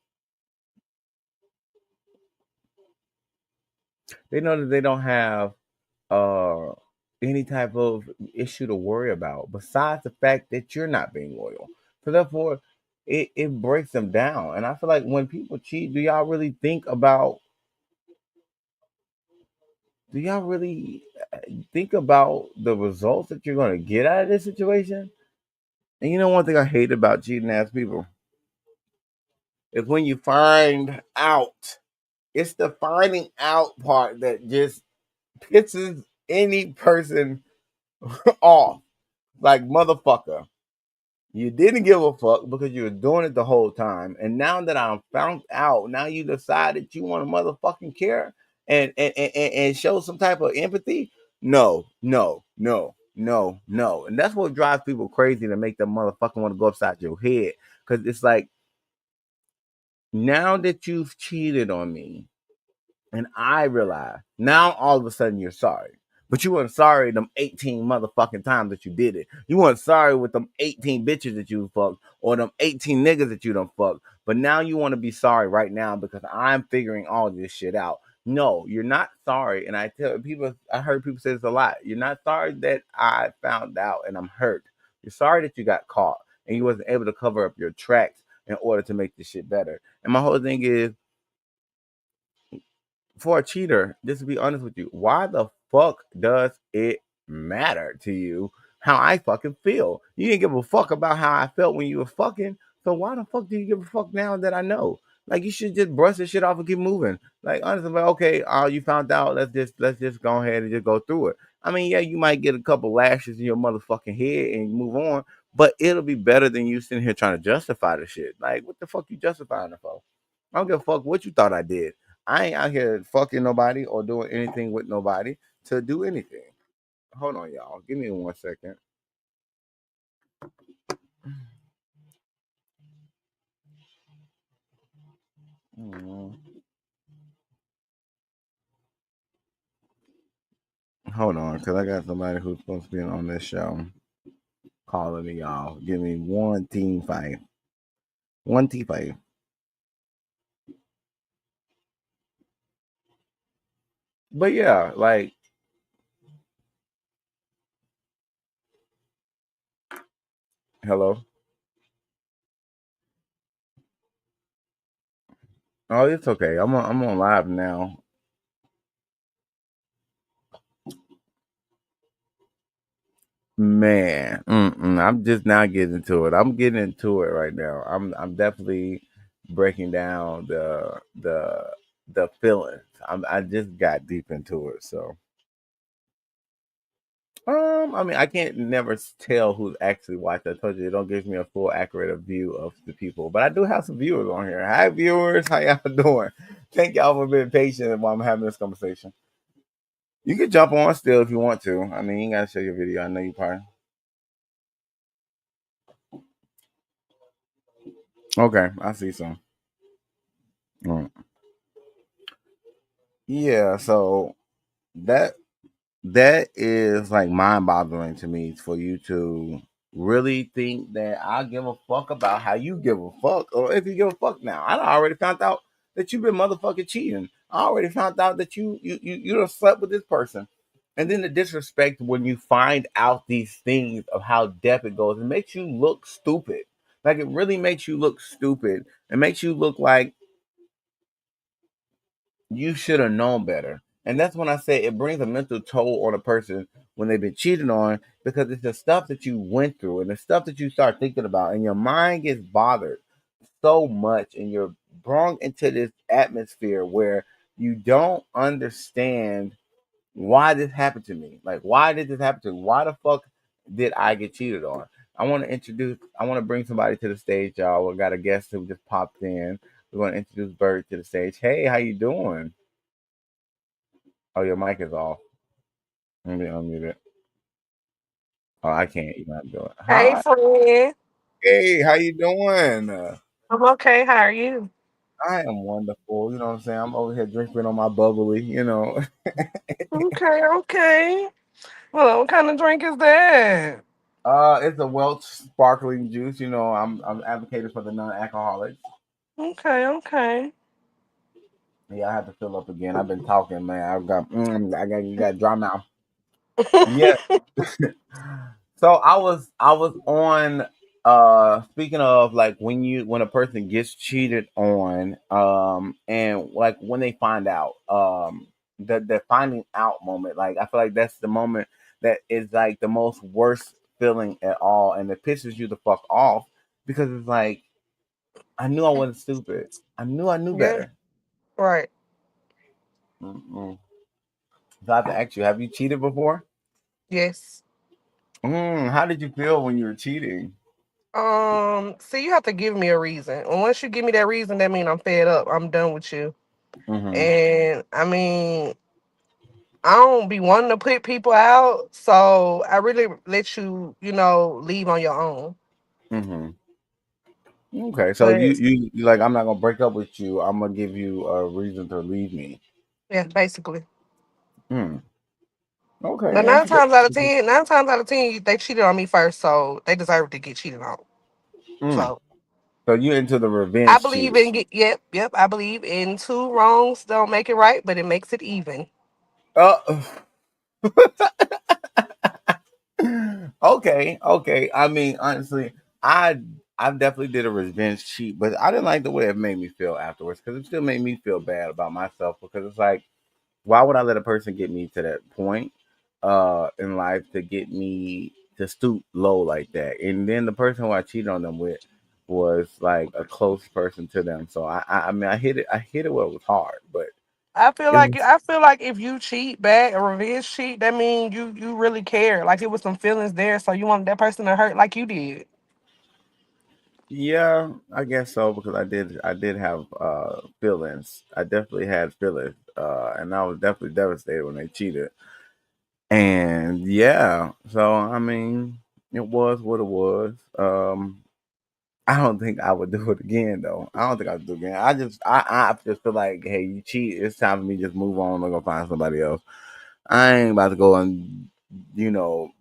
uh any type of issue to worry about besides the fact that you're not being loyal. So therefore it breaks them down. And I feel like when people cheat, do y'all really think about the results that you're gonna get out of this situation? And you know one thing I hate about cheating ass people is when you find out. It's the finding out part that just pisses any person off. Like motherfucker. You didn't give a fuck because you were doing it the whole time. And now that I'm found out, now you decide that you want to motherfucking care and show some type of empathy. No, no, no, no, no. And that's what drives people crazy to make them motherfucking want to go upside your head. Cause it's like, now that you've cheated on me, and I realized now all of a sudden you're sorry. But you weren't sorry them 18 motherfucking times that you did it. You weren't sorry with them 18 bitches that you fucked or them 18 niggas that you done fucked. But now you want to be sorry right now because I'm figuring all this shit out. No, you're not sorry. And I tell people, I heard people say this a lot. You're not sorry that I found out and I'm hurt. You're sorry that you got caught and you wasn't able to cover up your tracks in order to make this shit better. And my whole thing is, for a cheater, just to be honest with you, why the fuck does it matter to you how I fucking feel? You didn't give a fuck about how I felt when you were fucking. So why the fuck do you give a fuck now that I know? Like you should just brush this shit off and keep moving. Like honestly, like, okay, you found out. Let's just go ahead and just go through it. I mean, yeah, you might get a couple lashes in your motherfucking head and move on, but it'll be better than you sitting here trying to justify the shit. Like, what the fuck you justifying it for? I don't give a fuck what you thought I did. I ain't out here fucking nobody or doing anything with nobody to do anything. Hold on, y'all. Give me 1 second. Mm, Hold on, because I got somebody who's supposed to be on this show calling me, y'all. Give me one team fight. One team fight. But yeah, like, hello. Oh, it's okay. I'm on live now. Man, I'm just now getting into it. I'm getting into it right now. I'm definitely breaking down the feelings. I just got deep into it. So, I mean, I can't never tell who's actually watching. I told you it don't give me a full accurate view of the people, but I do have some viewers on here. Hi, viewers. How y'all doing? Thank y'all for being patient while I'm having this conversation. You can jump on still if you want to. I mean, you ain't gotta show your video. I know you probably. Okay, I see some. Mm. Yeah, so that that is like mind boggling to me for you to really think that I give a fuck about how you give a fuck or if you give a fuck now. I done already found out that you've been motherfucking cheating. I already found out that you done slept with this person. And then the disrespect when you find out these things of how deep it goes, it makes you look stupid. Like it really makes you look stupid. It makes you look like you should have known better. And that's when I say it brings a mental toll on a person when they've been cheated on because it's the stuff that you went through and the stuff that you start thinking about, and your mind gets bothered so much, and you're brought into this atmosphere where you don't understand why this happened to me. Like, why did this happen to me? Why the fuck did I get cheated on? I want to bring somebody to the stage, y'all. We got a guest who just popped in. We're going to introduce Bird to the stage. Hey, how you doing? Oh, your mic is off. Let me unmute it. Oh, I can't. You're not doing it. Hey, Hi. friend. Hey, how you doing? I'm okay. How are you? I am wonderful. You know what I'm saying? I'm over here drinking on my bubbly, you know. Okay, okay. Well, what kind of drink is that? It's a Welch sparkling juice. You know, I'm advocating for the non-alcoholics. Okay, okay. Yeah, I have to fill up again. I've been talking, man. You got dry mouth. Yeah. So I was on speaking of like when a person gets cheated on and like when they find out the finding out moment, like I feel like that's the moment that is like the most worst feeling at all, and it pisses you the fuck off because it's like I knew I wasn't stupid. I knew Yeah, better. right. Mm-mm. So I have to ask you, have you cheated before? Yes. How did you feel when you were cheating? See, you have to give me a reason. And once you give me that reason, that means I'm fed up. I'm done with you. Mm-hmm. And I mean, I don't be wanting to put people out, so I really let you, leave on your own. Mm-hmm. Okay, so you, But you you like I'm not gonna break up with you. I'm gonna give you a reason to leave me. yeah, basically. Hmm. Okay, But that's good. nine times out of ten, they cheated on me first, so they deserve to get cheated on. Mm. So So you into the I revenge believe cheating? in yep. I believe in two wrongs don't make it right, but it makes it even. Uh, okay. I mean, honestly, I definitely did a revenge cheat, but I didn't like the way it made me feel afterwards because it still made me feel bad about myself because it's like why would I let a person get me to that point in life to get me to stoop low like that? And then the person who I cheated on them with was like a close person to them. So I mean I hit it where it was hard, but I feel It like was, I feel like if you cheat back or revenge cheat, that means you really care. Like it was some feelings there, so you wanted that person to hurt like you did. yeah, I guess so because I did have feelings. I definitely had feelings, and I was definitely devastated when they cheated. And yeah, so I mean, it was what it was. I don't think I would do it again though. I don't think I would do it again. I just feel like, hey, you cheat. It's time for me to just move on and go find somebody else. I ain't about to go and you know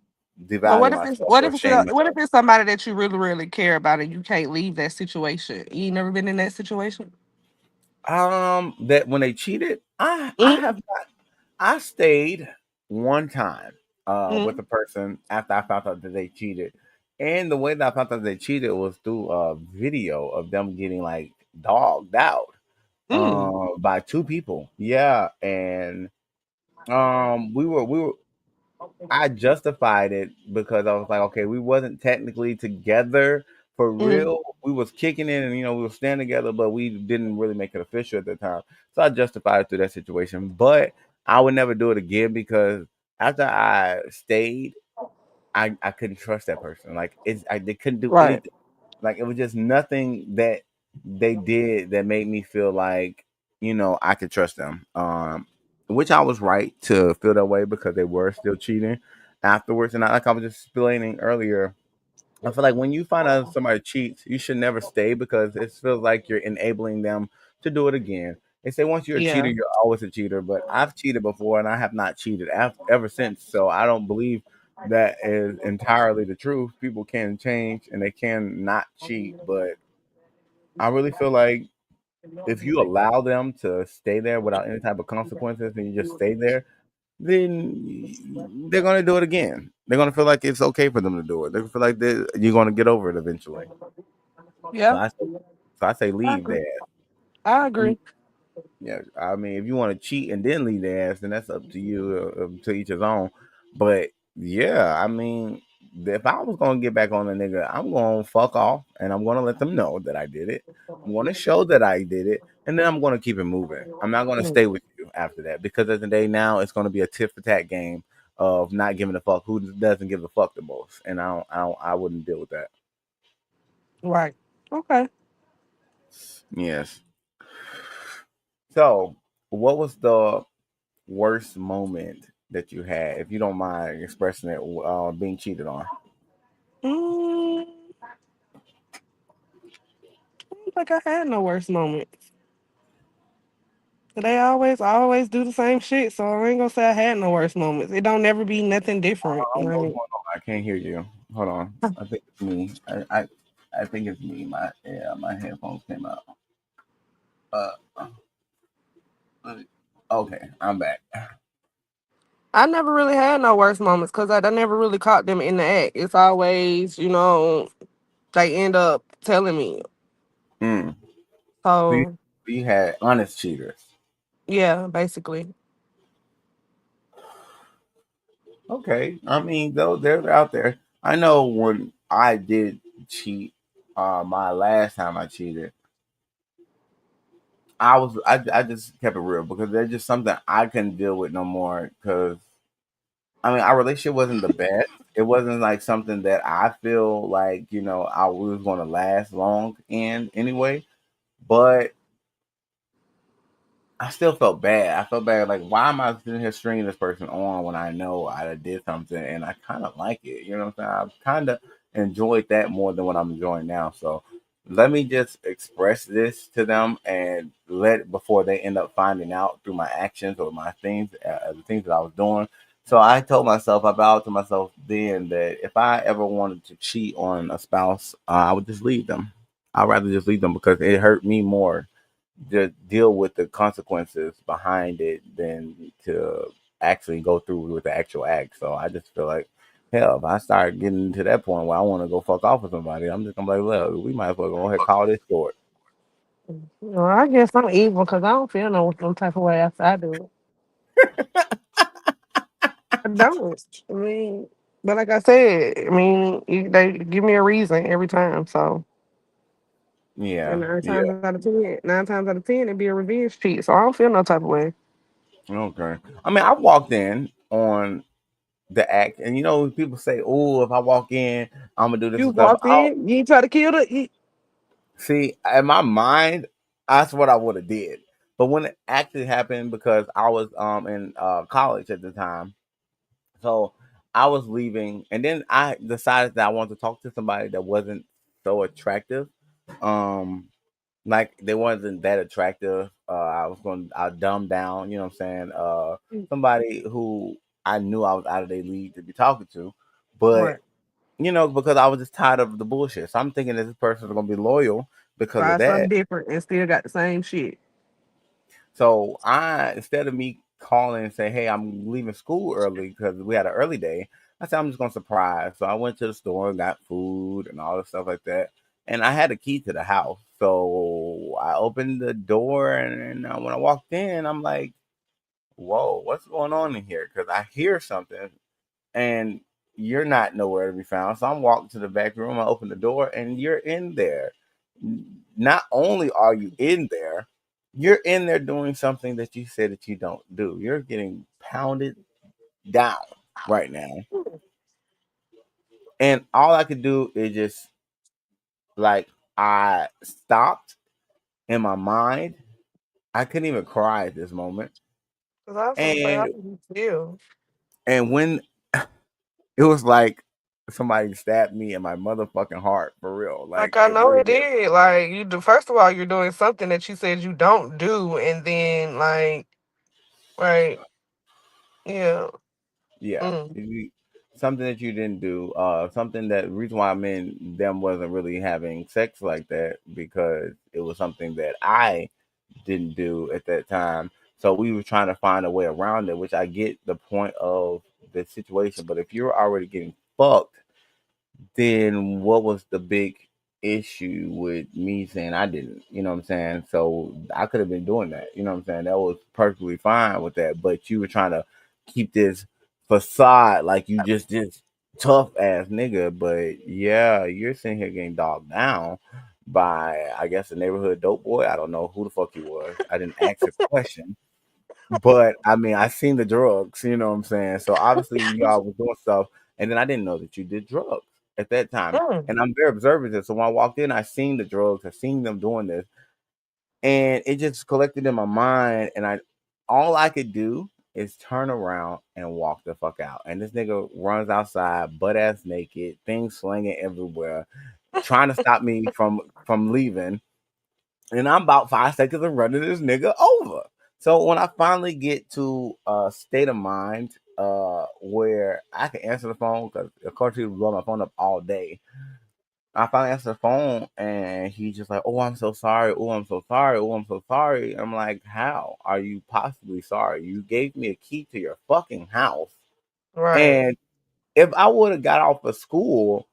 But devalue myself or shame what if myself. it's somebody that you really really care about and you can't leave that situation? You ain't never been in that situation. That when they cheated, I Mm, have not. I stayed one time with mm, a person after I found out that they cheated, and the way that I found out they cheated was through a video of them getting like dogged out mm, by two people. Yeah, and we were I justified it because I was like, okay, we wasn't technically together for mm. real. We was kicking in and we were staying together, but we didn't really make it official at the time. So I justified it through that situation. But I would never do it again because after I stayed, I couldn't trust that person. Like they couldn't do Right. anything. Like it was just nothing that they did that made me feel like I could trust them. Which I was right to feel that way because they were still cheating afterwards. And like I was just explaining earlier, I feel like when you find out somebody cheats, you should never stay because it feels like you're enabling them to do it again. They say once you're a cheater, Yeah. you're always a cheater. But I've cheated before and I have not cheated ever since. So I don't believe that is entirely the truth. People can change and they can not cheat. But I really feel like if you allow them to stay there without any type of consequences and you just stay there, then they're going to do it again. They're going to feel like it's okay for them to do it. They feel like you're going to get over it eventually. So Yeah. I say I leave agree. there. I agree. Yeah, I mean, if you want to cheat and then leave their ass, then that's up to you, to each his own. But yeah, I mean, if I was gonna get back on a nigga, I'm gonna fuck off and I'm gonna let them know that I did it. I'm gonna show that I did it, and then I'm gonna keep it moving. I'm not gonna stay Mm. with you after that because at the day now it's gonna be a tit for tat game of not giving a fuck who doesn't give a fuck the most, and I wouldn't deal with that. Right. Okay. Yes. So, what was the worst moment that you had, if you don't mind expressing it, being cheated on? Mm, I don't think I had no worse moments. They always do the same shit, so I ain't gonna say I had no worse moments. It don't never be nothing different. What's Like going on? I can't hear you. Hold on. I think it's me. I think it's me. My headphones came out. Uh, okay, I'm back. I never really had no worse moments because I never really caught them in the act. It's always, they end up telling me. Mm. So So you had honest cheaters. yeah, basically. Okay, I mean though they're out there. I know when I did cheat, my last time I cheated, I just kept it real because there's just something I couldn't deal with no more. Because I mean, our relationship wasn't the best. It wasn't like something that I feel like I was going to last long in anyway. But I still felt bad. I felt bad. Like, why am I sitting here stringing this person on when I know I did something and I kind of like it? You know what I'm saying? I've kind of enjoyed that more than what I'm enjoying now. So let me just express this to them and let before they end up finding out through my actions or my things, the things that I was doing. So I told myself, I vowed to myself then that if I ever wanted to cheat on a spouse, I would just leave them. I'd rather just leave them because it hurt me more to deal with the consequences behind it than to actually go through with the actual act. So I just feel like, hell, if I start getting to that point where I want to go fuck off with somebody, I'm just gonna be like, well, we might as well go ahead and call this short. I guess I'm evil because I don't feel no type of way after I do it. I don't. I mean, but like I said, I mean, they give me a reason every time. So And Yeah, yeah. nine times out of ten, it'd be a revenge cheat. So I don't feel no type of way. Okay. I mean, I walked in on the act, and people say, "Oh, if I walk in, I'm gonna do this You and stuff." walked in, you ain't try to kill the. See, in my mind, that's what I would have did. But when it actually happened, because I was in college at the time, so I was leaving, and then I decided that I wanted to talk to somebody that wasn't so attractive. Um, like they wasn't that attractive. I dumb down, you know what I'm saying? Somebody who I knew I was out of their league to be talking to, but Right. because I was just tired of the bullshit. So I'm thinking this person is gonna be loyal because of Try something that. different and still got the same shit. So instead of me calling and say, "Hey, I'm leaving school early because we had an early day," I said I'm just gonna surprise. So I went to the store and got food and all the stuff like that. And I had a key to the house, so I opened the door and when I walked in, I'm like, "Whoa, what's going on in here?" Because I hear something and you're not nowhere to be found. So I'm walking to the back room. I open the door and you're in there. Not only are you in there, you're in there doing something that you said that you don't do. You're getting pounded down right now. And all I could do is just like I stopped in my mind. I couldn't even cry at this moment. Cause I was gonna say, how And do you feel? when it was like somebody stabbed me in my motherfucking heart for real. Like Like I it know really it did. did. Like you do. First of all, you're doing something that you said you don't do, and then right, yeah. Yeah. Mm. Something that you didn't do. Something that reason why I'm in them wasn't really having sex like that because it was something that I didn't do at that time. So we were trying to find a way around it, which I get the point of the situation. But if you're already getting fucked, then what was the big issue with me saying I didn't? You know what I'm saying? So I could have been doing that. You know what I'm saying? That was perfectly fine with that. But you were trying to keep this facade like you just this tough ass nigga. But yeah, you're sitting here getting dogged down by I guess a neighborhood dope boy. I don't know who the fuck he was. I didn't ask a question. But I mean, I seen the drugs, you know what I'm saying? So obviously y'all was doing stuff, and then I didn't know that you did drugs at that time. Mm. And I'm very observant. So when I walked in, I seen the drugs, I seen them doing this, and it just collected in my mind. And I all I could do is turn around and walk the fuck out. And this nigga runs outside, butt ass naked, things slinging everywhere, trying to stop me from leaving, and I'm about 5 seconds of running this nigga over. So when I finally get to a state of mind where I can answer the phone, because of course he was blowing my phone up all day. I finally answer the phone and he's just like, "Oh, I'm so sorry. Oh, I'm so sorry. Oh, I'm so sorry." I'm like, "How are you possibly sorry? You gave me a key to your fucking house. Right. And if I would have got off of school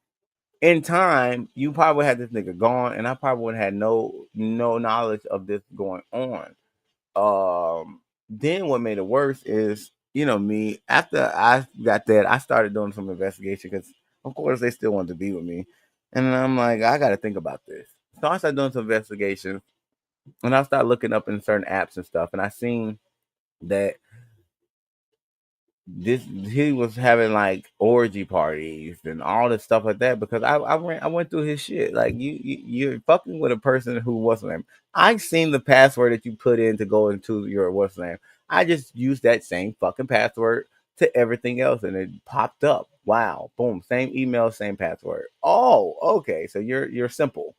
in time, you probably would have had this nigga gone, and I probably would have had no knowledge of this going on. Then what made it worse is, me after I got that, I started doing some investigation because, of course, they still wanted to be with me, and I'm like, I got to think about this. So I started doing some investigation, and I started looking up in certain apps and stuff, and I seen that this he was having like orgy parties and all this stuff like that because I went through his shit. Like you're fucking with a person who what's the name. I seen the password that you put in to go into your what's the name. I just used that same fucking password to everything else and it popped up. Wow, boom, same email, same password. Oh, okay. So you're simple.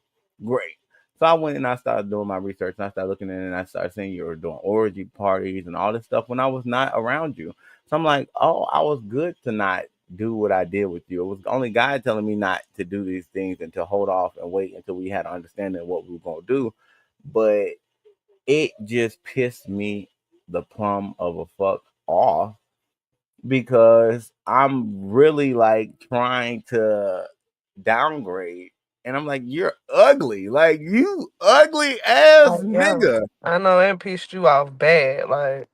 Great. So I went and I started doing my research and I started looking in and I started seeing you were doing orgy parties and all this stuff when I was not around you. So I'm like, oh, I was good to not do what I did with you. It was the only guy telling me not to do these things and to hold off and wait until we had an understanding of what we were going to do. But it just pissed me the plum of a fuck off because I'm really like trying to downgrade. And I'm like, you're ugly. Like, you ugly ass Like, yeah. nigga. I know it pissed you off bad. Like,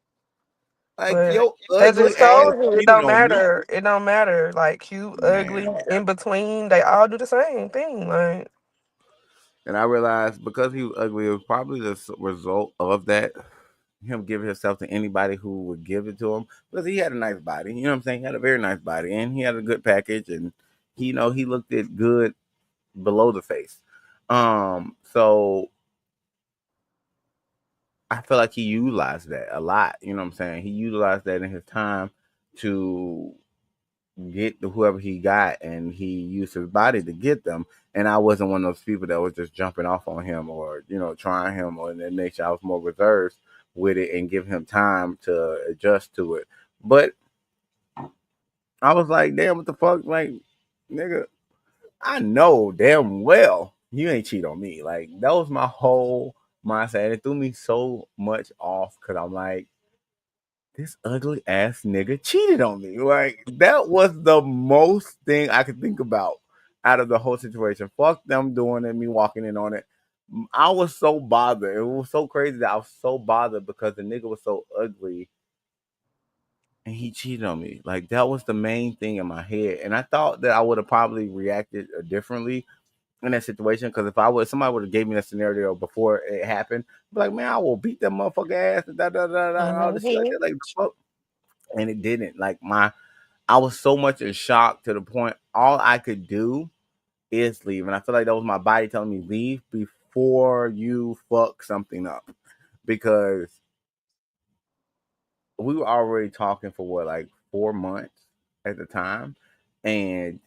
But your that ugly just ass shows you it cheated don't on me. matter. It don't matter. Like cute, ugly, Man. in between, they all do the same thing. Like And I realized because he was ugly, it was probably the result of that. Him giving himself to anybody who would give it to him because he had a nice body. You know what I'm saying? He had a very nice body and he had a good package and he looked it good below the face. So I feel like he utilized that a lot. You know what I'm saying? He utilized that in his time to get to whoever he got, and he used his body to get them. And I wasn't one of those people that was just jumping off on him or trying him or in that nature. I was more reserved with it and give him time to adjust to it. But I was like, damn, what the fuck, like, nigga, I know damn well you ain't cheat on me. Like that was my whole mindset. It threw me so much off because I'm like, this ugly ass nigga cheated on me. Like that was the most thing I could think about out of the whole situation. Fuck them doing it, me walking in on it. I was so bothered. It was so crazy that I was so bothered because the nigga was so ugly and he cheated on me. Like that was the main thing in my head. And I thought that I would have probably reacted differently in that situation because if I would somebody would have gave me that scenario before it happened, I'd be like, man, I will beat that motherfucker ass and all this shit like Mhm. that. Like the fuck. And it didn't. Like I was so much in shock to the point all I could do is leave. And I feel like that was my body telling me leave before you fuck something up. Because we were already talking for what, like 4 months at the time. And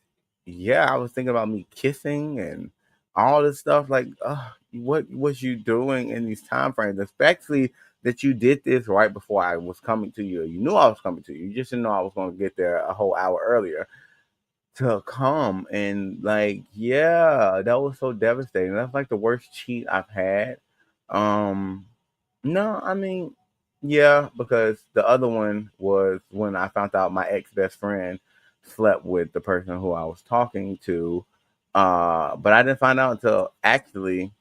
yeah, I was thinking about me kissing and all this stuff. Like, what was you doing in these time frames? Especially that you did this right before I was coming to you. You knew I was coming to you. You just didn't know I was going to get there a whole hour earlier to come. And like, yeah, that was so devastating. That's like the worst cheat I've had. Um, no, I mean, yeah, because the other one was when I found out my ex best friend slept with the person who I was talking to. But I didn't find out until actually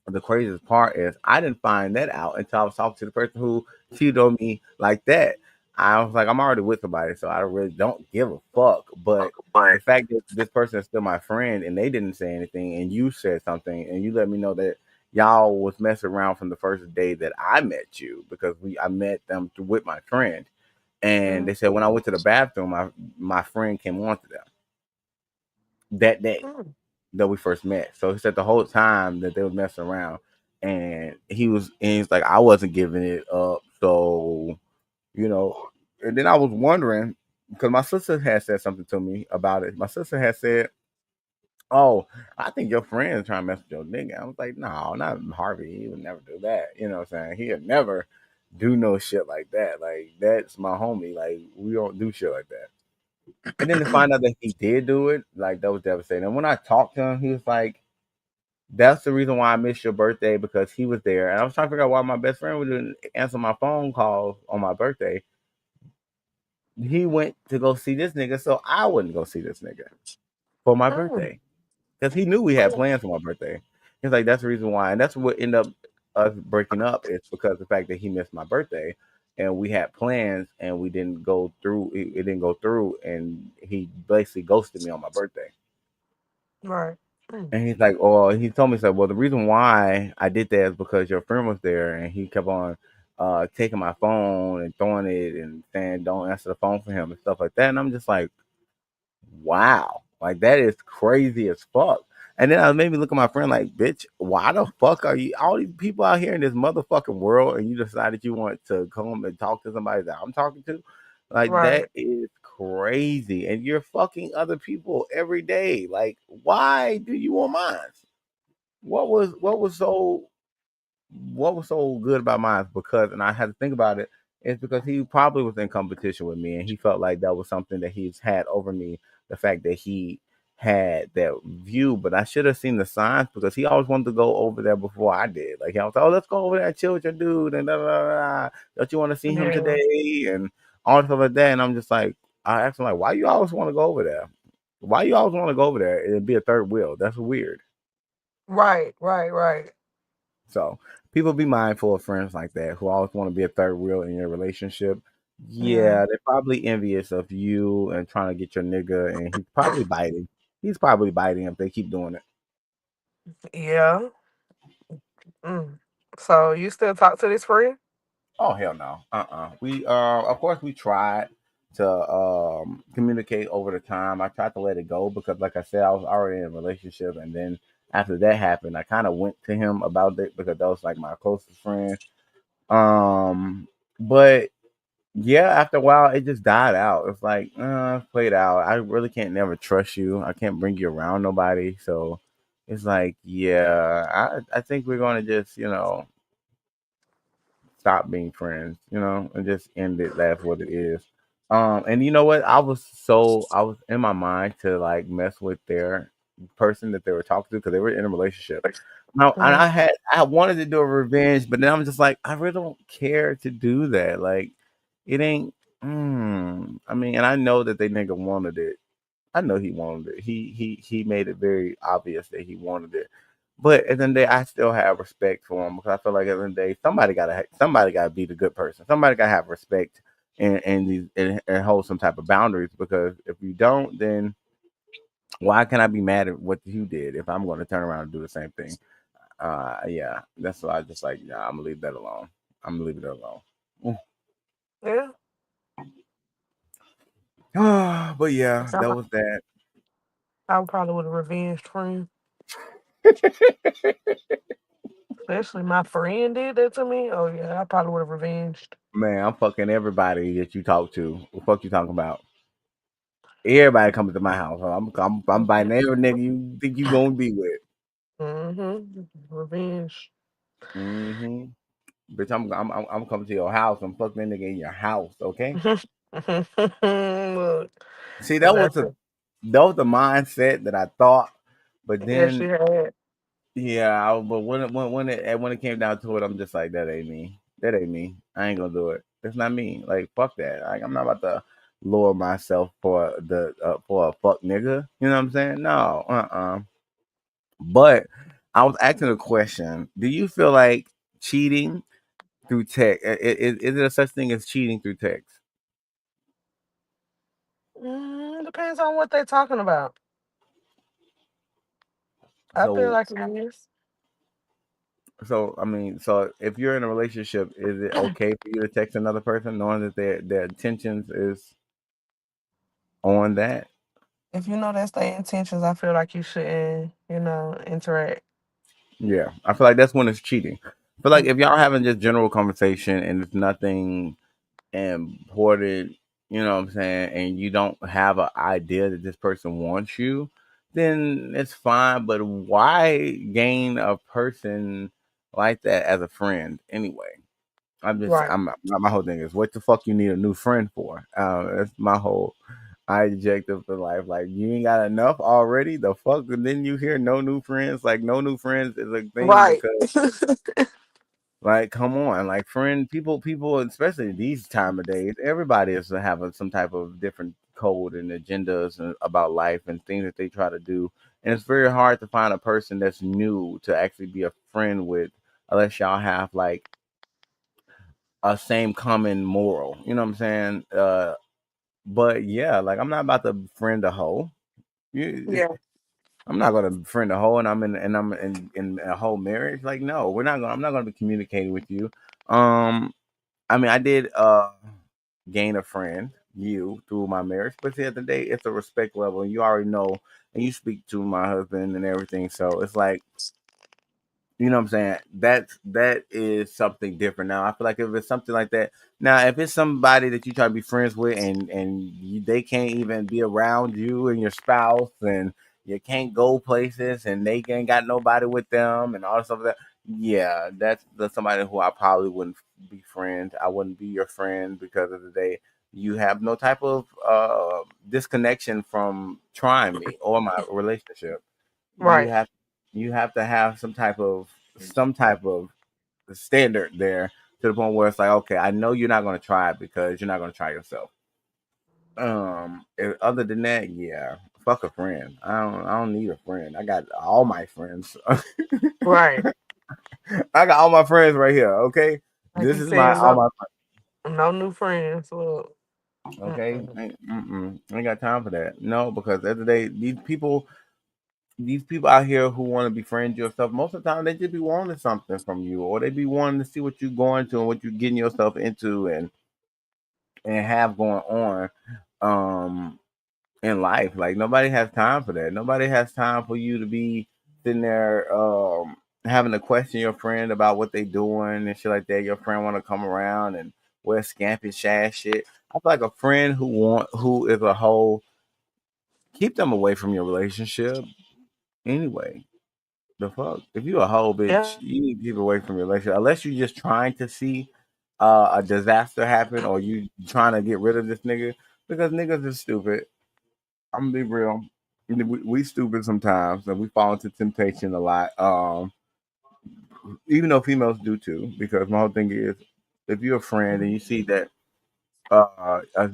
the craziest part is I didn't find that out until I was talking to the person who cheated on me like that. I was like, I'm already with somebody, so I really don't give a fuck. But the fact that this person is still my friend and they didn't say anything and you said something and you let me know that y'all was messing around from the first day that I met you because I met them with my friend. And they said when I went to the bathroom, my friend came on to them that day Mhm. that we first met. So he said the whole time that they was messing around, and he's like, I wasn't giving it up. So you know, and then I was wondering because my sister had said something to me about it. My sister had said, "Oh, I think your friend is trying to mess with your nigga." I was like, "No, not Harvey. He would never do that. You know what I'm saying? He'd never do no shit like that. Like that's my homie. Like we don't do shit like that." And then to find out that he did do it, like that was devastating. And when I talked to him, he was like, that's the reason why I missed your birthday because he was there. And I was trying to figure out why my best friend wouldn't answer my phone calls on my birthday. He went to go see this nigga, so I wouldn't go see this nigga for my Mhm. birthday because he knew we had plans for my birthday. He's like, that's the reason why, and that's what ended up us breaking up. Is because of the fact that he missed my birthday, and we had plans, and we didn't go through. It didn't go through, and he basically ghosted me on my birthday. Right. Mm. And he's like, oh, he told me, so, well, the reason why I did that is because your friend was there and he kept on taking my phone and throwing it and saying, don't answer the phone for him and stuff like that. And I'm just like, wow, like that is crazy as fuck. And then I made me look at my friend like, bitch, why the fuck are you all these people out here in this motherfucking world and you decided you want to come and talk to somebody that I'm talking to? Like that Right. is crazy. And you're fucking other people every day. Like, why do you want mine? What was so good about mine because and I had to think about it, it's because he probably was in competition with me and he felt like that was something that he's had over me, the fact that he had that view, but I should have seen the signs because he always wanted to go over there before I did. Like I was like, oh, let's go over there and chill with your dude and da, da, da, da. Don't you want to see him Yeah. today and all stuff like that. And I'm just like, I asked him like, why you always want to go over there? Why you always want to go over there and be a third wheel? That's weird. Right. Right. Right. So people be mindful of friends like that who always want to be a third wheel in your relationship. Yeah. Yeah, they're probably envious of you and trying to get your nigga, and he's probably biting. He's probably biting if they keep doing it. Yeah. Mm. So you still talk to this friend? Oh hell no. We of course we tried to communicate over the time. I tried to let it go because like I said, I was already in a relationship, and then after that happened, I kind of went to him about it because that was like my closest friend. Um but yeah, after a while it just died out. It's like, it's played out. I really can't never trust you. I can't bring you around nobody. So it's like, yeah, I think we're gonna just, stop being friends, and just end it. That's what it is. And you know what? I was in my mind to like mess with their person that they were talking to because they were in a relationship. Now, and Mm. I wanted to do a revenge, but then I'm just like, I really don't care to do that. Like, it ain't. I mean, and I know that they nigga wanted it. I know he wanted it. He made it very obvious that he wanted it. But at the end of the day, I still have respect for him because I feel like at the end of the day, somebody gotta be the good person. Somebody gotta have respect and hold some type of boundaries. Because if you don't, then why can I be mad at what you did if I'm going to turn around and do the same thing? Yeah, that's why I just like, nah, I'm gonna leave that alone. I'm gonna leave it alone. Yeah. But yeah, So that was that. I probably would have revenged friend. Especially my friend did that to me. Oh yeah, I probably would have revenged. Man, I'm fucking everybody that you talk to. What the fuck you talking about? Everybody coming to my house. I'm biting every nigga you think you gonna be with. Mm-hmm. Revenge. Mm-hmm. Bitch, I'm coming to your house. I'm fucking that nigga in your house. Okay. Look, See, and that's it. that was the mindset that I thought, but Yeah, she then had. yeah, but when it came down to it, I'm just like, that ain't me. That ain't me. I ain't gonna do it. It's not me. Like fuck that. Like I'm not about to lower myself for a fuck nigga. You know what I'm saying? No. But I was asking a question. Do you feel like cheating through text is there such thing as cheating through text? Depends on what they're talking about. I feel So like it is. I mean, so if you're in a relationship, is it okay for you to text another person knowing that their intentions is on that? If you know that's their intentions, I feel like you shouldn't, interact. Yeah, I feel like that's when it's cheating. I feel like Mm. if y'all having just general conversation and it's nothing important, you know what I'm saying, and you don't have an idea that this person wants you, then it's fine. But why gain a person like that as a friend anyway? Right. My whole thing is what the fuck you need a new friend for? That's my whole objective for life. Like you ain't got enough already. The fuck, and then you hear no new friends. Like no new friends is a thing Right. because like, come on, like people, especially these time of days, everybody is having some type of different code and agendas about life and things that they try to do, and it's very hard to find a person that's new to actually be a friend with, unless y'all have like a same common moral. You know what I'm saying? But yeah, like I'm not about to friend a hoe. You, Yeah. I'm not gonna friend a hoe, and I'm in a whole marriage. Like, no, we're not gonna. I'm not gonna be communicating with you. Um, I mean, I did gain a friend, you, through my marriage, but at the end of the day, it's a respect level, and you already know, and you speak to my husband and everything, so it's like, you know what I'm saying? That is something different. Now, I feel like if it's something like that, now if it's somebody that you try to be friends with they can't even be around you and your spouse, and you can't go places, and they ain't got nobody with them, and all this stuff like that. Yeah, that's somebody who I probably wouldn't be friends. I wouldn't be your friend because of the day you have no type of disconnection from trying me or my relationship. You Right. have you have to have some type of standard there to the point where it's like, okay, I know you're not going to try it because you're not going to try yourself. Other than that, yeah, fuck a friend. I don't need a friend. I got all my friends. Right. I got all my friends right here. Okay, Like this you is my said, all no, my no new friends. Look. okay. Mm-mm. I ain't got time for that. No, because at the end of the day, these people, these people out here who want to befriend you and stuff, most of the time they just be wanting something from you, or they be wanting to see what you're going to and what you're getting yourself into and have going on in life. Like nobody has time for that. Nobody has time for you to be sitting there having to question your friend about what they doing and shit like that. Your friend want to come around and wear scampy shash shit. I feel like a friend who is a whole, keep them away from your relationship anyway. The fuck? If you a whole bitch, Yeah. you need to keep away from your relationship. Unless you just trying to see a disaster happen or you trying to get rid of this nigga because niggas is stupid. I'm gonna be real. We stupid sometimes and we fall into temptation a lot. Even though females do too, because my whole thing is if you're a friend and you see that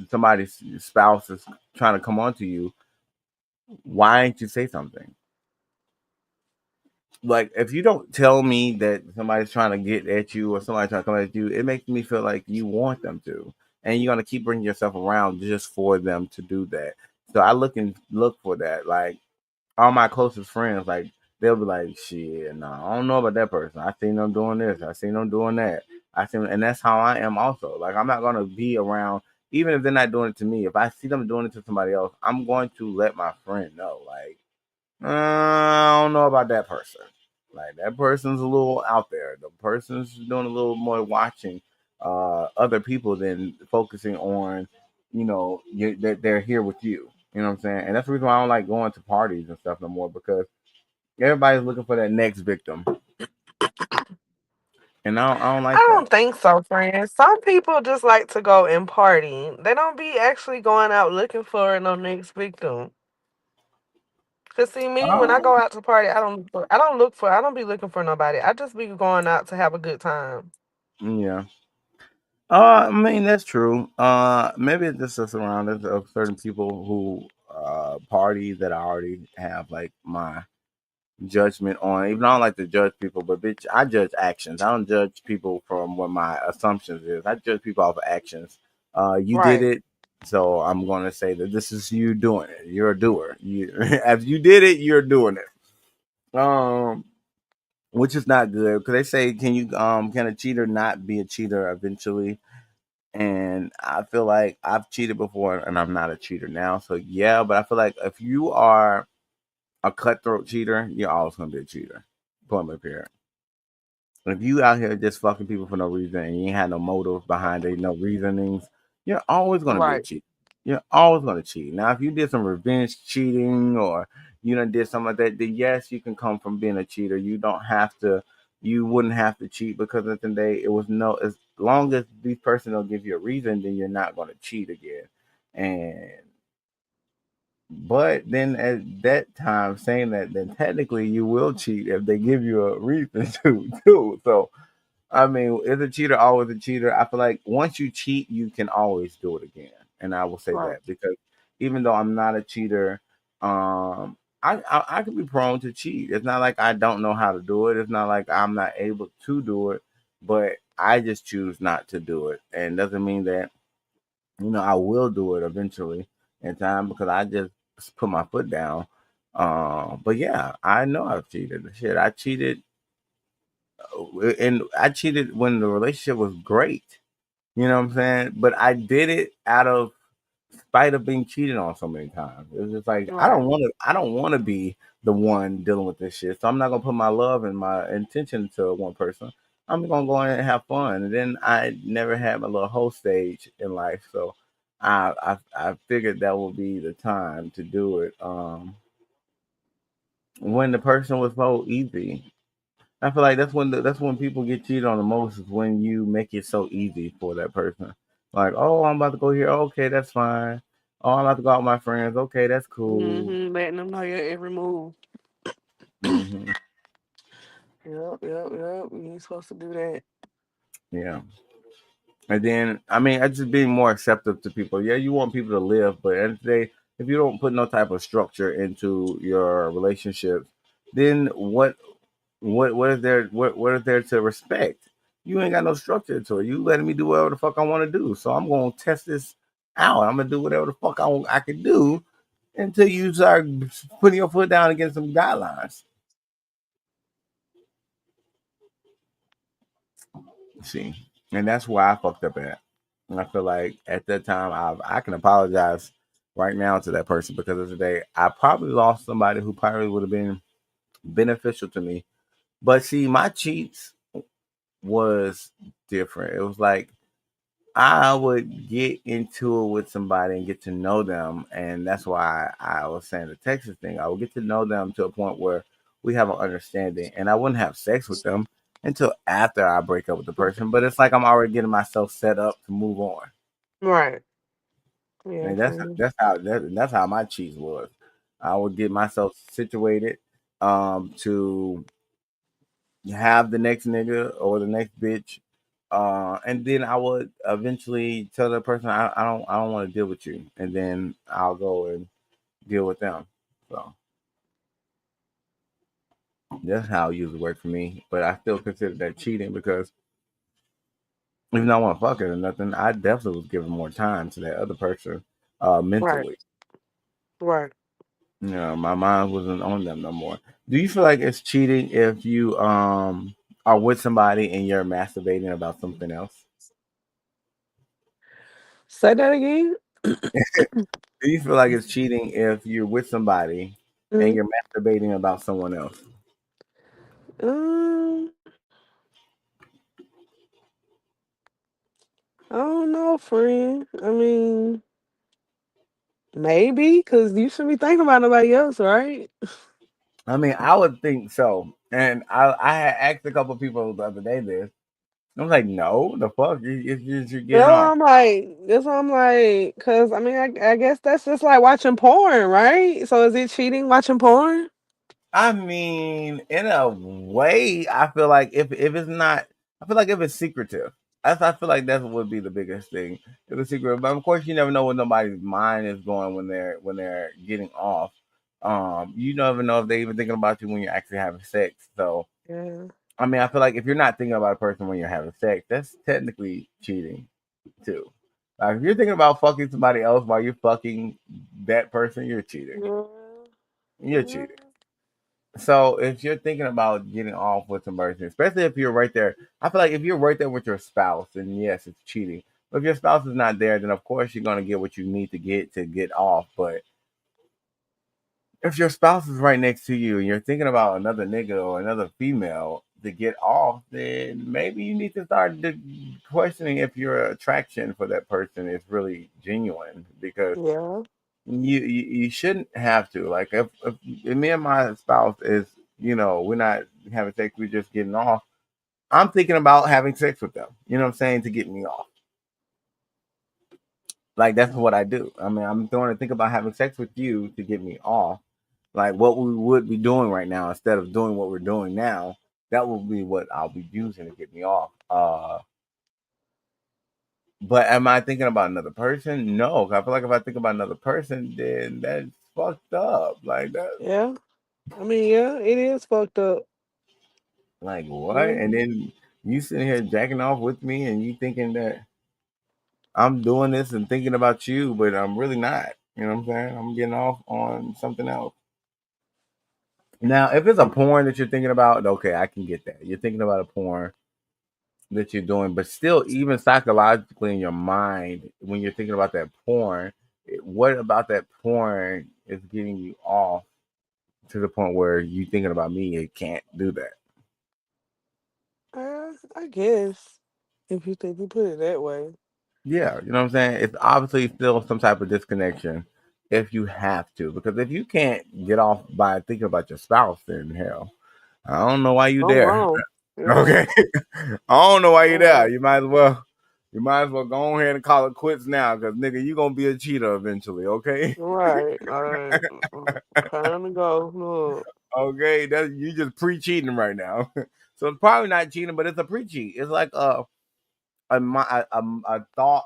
somebody's spouse is trying to come on to you, why ain't you say something? Like if you don't tell me that somebody's trying to get at you or somebody trying to come at you, it makes me feel like you want them to, and you're gonna keep bringing yourself around just for them to do that. So I look for that. Like all my closest friends, like they'll be like, "Shit, no, I don't know about that person. I seen them doing this. I seen them doing that. I seen," and that's how I am also. Like I'm not gonna be around, even if they're not doing it to me. If I see them doing it to somebody else, I'm going to let my friend know. Like I don't know about that person. Like that person's a little out there. The person's doing a little more watching other people than focusing on, that they're here with you. You know what I'm saying? And that's the reason why I don't like going to parties and stuff no more because everybody's looking for that next victim, and I don't I like that. don't think so, friends. Some people just like to go and party. They don't be actually going out looking for no next victim. Cause see me, when I Um, go out to party, I don't be looking for nobody. I just be going out to have a good time. yeah. I mean that's true. Maybe it's just us around us of certain people who party that I already have like my judgment on. Even though I don't like to judge people, but bitch, I judge actions. I don't judge people from what my assumptions is. I judge people off of actions. You did Right. it, so I'm going to say that this is you doing it. You're a doer. You, if you did it, you're doing it. Which is not good because they say, can a cheater not be a cheater eventually? And I feel like I've cheated before, and I'm not a cheater now. So yeah, but I feel like if you are a cutthroat cheater, you're always gonna be a cheater. Point blank period. If you out here just fucking people for no reason and you ain't had no motive behind it, no reasonings, you're always gonna be a Right. cheater. You're always gonna cheat. Now, if you did some revenge cheating or you done did something like that, then yes, you can come from being a cheater. You don't have to. You wouldn't have to cheat because at the end of the day, it was no. As long as these person don't give you a reason, then you're not gonna cheat again. And but then at that time, saying that, then technically you will cheat if they give you a reason to too. So I mean, is a cheater always a cheater? I feel like once you cheat, you can always do it again, and I will say Right. that because even though I'm not a cheater, I can be prone to cheat. It's not like I don't know how to do it. It's not like I'm not able to do it, but I just choose not to do it, and doesn't mean that I will do it eventually in time because I just put my foot down. But yeah, I know I've cheated. Shit, and I cheated when the relationship was great. You know what I'm saying? But I did it out of spite of being cheated on so many times. It was just like Right. I don't want to be the one dealing with this shit. So I'm not gonna put my love and my intention to one person. I'm gonna go in and have fun. And then I never had my little whole stage in life, so I figured that would be the time to do it. When the person was so easy, I feel like that's when people get cheated on the most is when you make it so easy for that person. Like, oh, I'm about to go here. Okay, that's fine. Oh, I'm about to go out with my friends. Okay, that's cool. Letting them know your every move. Hmm. Yep. You ain't supposed to do that. Yeah. And then, I mean, I just being more acceptive to people. Yeah, you want people to live, but at the end of the day, if you don't put no type of structure into your relationships, then what is there to respect? You ain't got no structure to it. You letting me do whatever the fuck I want to do. So I'm gonna test this out. I'm gonna do whatever the fuck I can do, until you start putting your foot down against some guidelines. See, and that's where I fucked up at. And I feel like at that time, I can apologize right now to that person because of the day I probably lost somebody who probably would have been beneficial to me. But see, my cheats was different. It was like I would get into it with somebody and get to know them, and that's why I was saying the Texas thing. I would get to know them to a point where we have an understanding, and I wouldn't have sex with them until after I break up with the person. But it's like I'm already getting myself set up to move on, Right. Yeah, and I feel you. that's how my cheese was. I would get myself situated to have the next nigga or the next bitch. And then I would eventually tell the person I don't want to deal with you, and then I'll go and deal with them. So that's how it usually work for me. But I still consider that cheating because even though I want to fuck it or nothing, I definitely was giving more time to that other person Right. mentally. Right. You know, my mind wasn't on them no more. Do you feel like it's cheating if you are with somebody and you're masturbating about something else? Say that again. Do you feel like it's cheating if you're with somebody and Mhm. you're masturbating about someone else? Um, I don't know, friend. I mean, maybe because you should be thinking about nobody else, right? I mean, I would think so. And I had asked a couple of people the other day this. I was like, no, the fuck, you're getting off. That's what I'm like, because I mean, I guess that's just like watching porn, right? So is it cheating watching porn? I mean, in a way, I feel like if it's not, I feel like if it's secretive, I feel like that would be the biggest thing. If it's secretive, but of course, you never know what nobody's mind is going when they're getting off. You never know if they even thinking about you when you're actually having sex. So, Yeah. I mean, I feel like if you're not thinking about a person when you're having sex, that's technically cheating too. Like if you're thinking about fucking somebody else while you're fucking that person, you're cheating. Yeah. You're Yeah. cheating. So if you're thinking about getting off with some person, especially if you're right there, I feel like if you're right there with your spouse, then yes, it's cheating. But if your spouse is not there, then of course you're gonna get what you need to get off. But if your spouse is right next to you and you're thinking about another nigga or another female to get off, then maybe you need to start questioning if your attraction for that person is really genuine because Yeah. you shouldn't have to. Like if me and my spouse is, we're not having sex, we're just getting off. I'm thinking about having sex with them. You know what I'm saying? To get me off. Like that's what I do. I mean, I'm going to think about having sex with you to get me off. Like what we would be doing right now instead of doing what we're doing now. That will be what I'll be using to get me off. But am I thinking about another person? No, I feel like if I think about another person, then that's fucked up. Like that. Yeah. I mean, yeah, it is fucked up. Like what? And Mhm. then you sitting here jacking off with me, and you thinking that I'm doing this and thinking about you, but I'm really not. You know what I'm saying? I'm getting off on something else. Now, if it's a porn that you're thinking about, okay, I can get that. You're thinking about a porn that you're doing, but still, even psychologically in your mind, when you're thinking about that porn, what about that porn is getting you off to the point where you thinking about me? It can't do that. I guess if you put it that way. Yeah, you know what I'm saying? It's obviously still some type of disconnection if you have to. Because if you can't get off by thinking about your spouse, then hell, I don't know why you I'm there. wrong. Yeah. Okay. I don't know why you there. Right. You might as well go ahead and call it quits now, because nigga, you gonna be a cheater eventually, okay? Right. All right. Time to go. Look. Okay, that you just pre-cheating right now. So it's probably not cheating, but it's a pre-cheat. It's like a thought